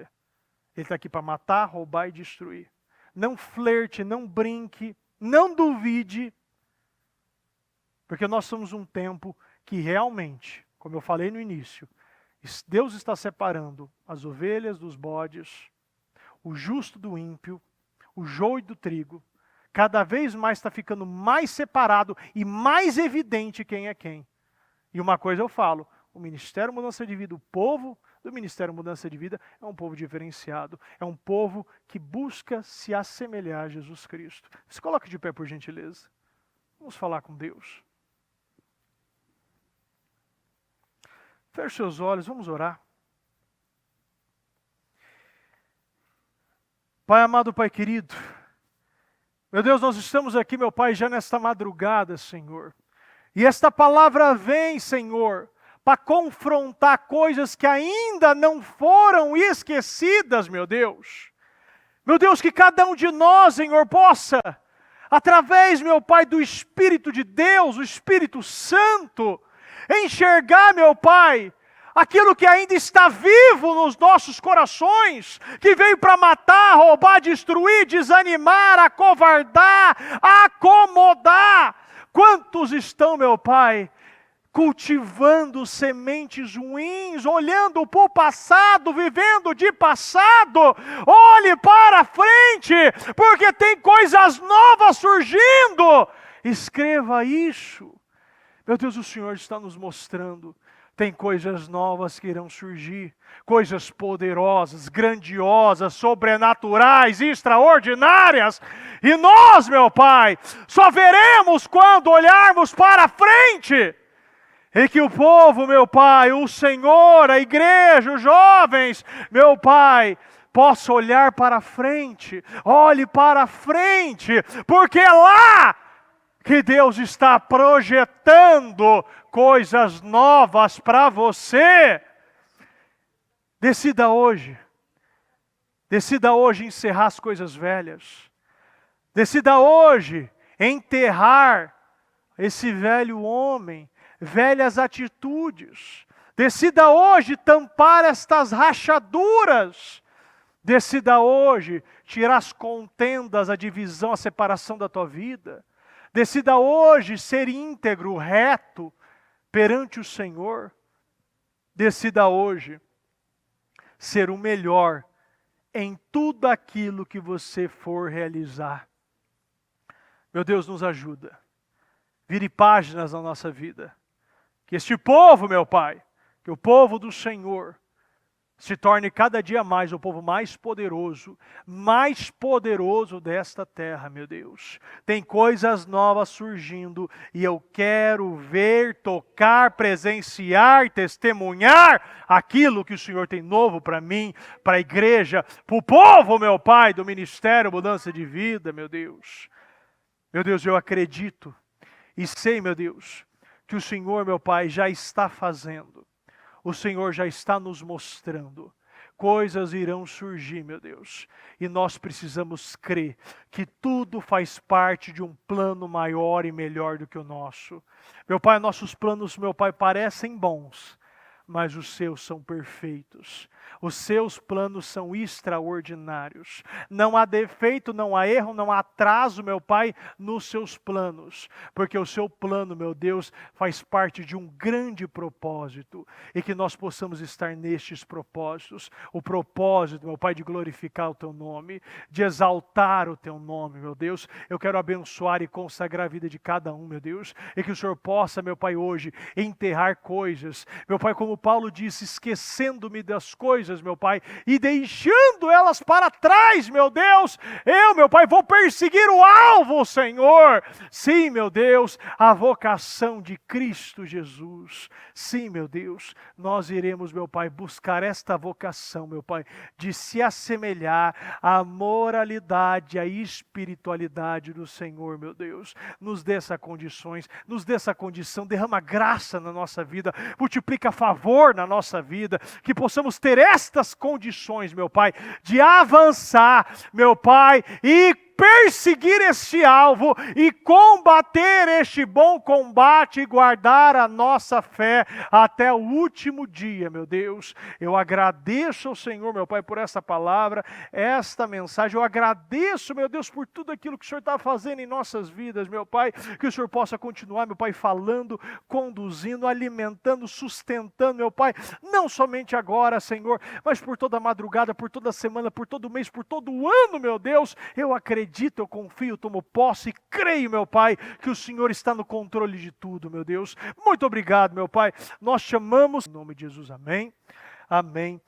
Ele está aqui para matar, roubar e destruir. Não flerte, não brinque, não duvide. Porque nós somos um tempo que realmente, como eu falei no início, Deus está separando as ovelhas dos bodes, o justo do ímpio, o joio do trigo. Cada vez mais está ficando mais separado e mais evidente quem é quem. E uma coisa eu falo, o Ministério Mudança de Vida, o povo do Ministério Mudança de Vida é um povo diferenciado. É um povo que busca se assemelhar a Jesus Cristo. Se coloque de pé, por gentileza. Vamos falar com Deus. Feche seus olhos, vamos orar. Pai amado, Pai querido, meu Deus, nós estamos aqui, meu Pai, já nesta madrugada, Senhor. E esta palavra vem, Senhor, para confrontar coisas que ainda não foram esquecidas, meu Deus. Meu Deus, que cada um de nós, Senhor, possa, através, meu Pai, do Espírito de Deus, o Espírito Santo, enxergar, meu Pai, aquilo que ainda está vivo nos nossos corações, que veio para matar, roubar, destruir, desanimar, acovardar, acomodar. Quantos estão, meu Pai, cultivando sementes ruins, olhando para o passado, vivendo de passado? Olhe para frente, porque tem coisas novas surgindo. Escreva isso. Meu Deus, o Senhor está nos mostrando. Tem coisas novas que irão surgir, coisas poderosas, grandiosas, sobrenaturais, extraordinárias. E nós, meu Pai, só veremos quando olharmos para frente. E que o povo, meu Pai, o Senhor, a igreja, os jovens, meu Pai, possa olhar para frente. Olhe para frente, porque é lá que Deus está projetando coisas novas para você. Decida hoje encerrar as coisas velhas. Decida hoje enterrar esse velho homem, velhas atitudes. Decida hoje tampar estas rachaduras. Decida hoje tirar as contendas, a divisão, a separação da tua vida. Decida hoje ser íntegro, reto, perante o Senhor. Decida hoje ser o melhor em tudo aquilo que você for realizar. Meu Deus, nos ajuda. Vire páginas na nossa vida. Que este povo, meu Pai, que o povo do Senhor, se torne cada dia mais o povo mais poderoso desta terra, meu Deus. Tem coisas novas surgindo e eu quero ver, tocar, presenciar, testemunhar aquilo que o Senhor tem novo para mim, para a igreja, para o povo, meu Pai, do Ministério Mudança de Vida, meu Deus. Meu Deus, eu acredito e sei, meu Deus, que o Senhor, meu Pai, já está fazendo. O Senhor já está nos mostrando. Coisas irão surgir, meu Deus. E nós precisamos crer que tudo faz parte de um plano maior e melhor do que o nosso. Meu Pai, nossos planos, meu Pai, parecem bons, mas os seus são perfeitos. Os seus planos são extraordinários. Não há defeito, não há erro, não há atraso, meu Pai, nos seus planos. Porque o seu plano, meu Deus, faz parte de um grande propósito. E que nós possamos estar nestes propósitos. O propósito, meu Pai, de glorificar o teu nome, de exaltar o teu nome, meu Deus. Eu quero abençoar e consagrar a vida de cada um, meu Deus. E que o Senhor possa, meu Pai, hoje enterrar coisas. Meu Pai, como como Paulo disse, esquecendo-me das coisas, meu Pai, e deixando elas para trás, meu Deus, eu, meu Pai, vou perseguir o alvo, Senhor. Sim, meu Deus, a vocação de Cristo Jesus. Sim, meu Deus, nós iremos, meu Pai, buscar esta vocação, meu Pai, de se assemelhar à moralidade, à espiritualidade do Senhor, meu Deus. Nos dê essa condição, derrama graça na nossa vida, multiplica favor na nossa vida, que possamos ter estas condições, meu Pai, de avançar, meu Pai, e perseguir este alvo e combater este bom combate e guardar a nossa fé até o último dia, meu Deus. Eu agradeço ao Senhor, meu Pai, por essa palavra, esta mensagem. Eu agradeço, meu Deus, por tudo aquilo que o Senhor está fazendo em nossas vidas, meu Pai. Que o Senhor possa continuar, meu Pai, falando, conduzindo, alimentando, sustentando, meu Pai, não somente agora, Senhor, mas por toda a madrugada, por toda a semana, por todo mês, por todo o ano, meu Deus. Eu acredito, eu confio, tomo posse e creio, meu Pai, que o Senhor está no controle de tudo, meu Deus. Muito obrigado, meu Pai. Nós chamamos em nome de Jesus. Amém. Amém.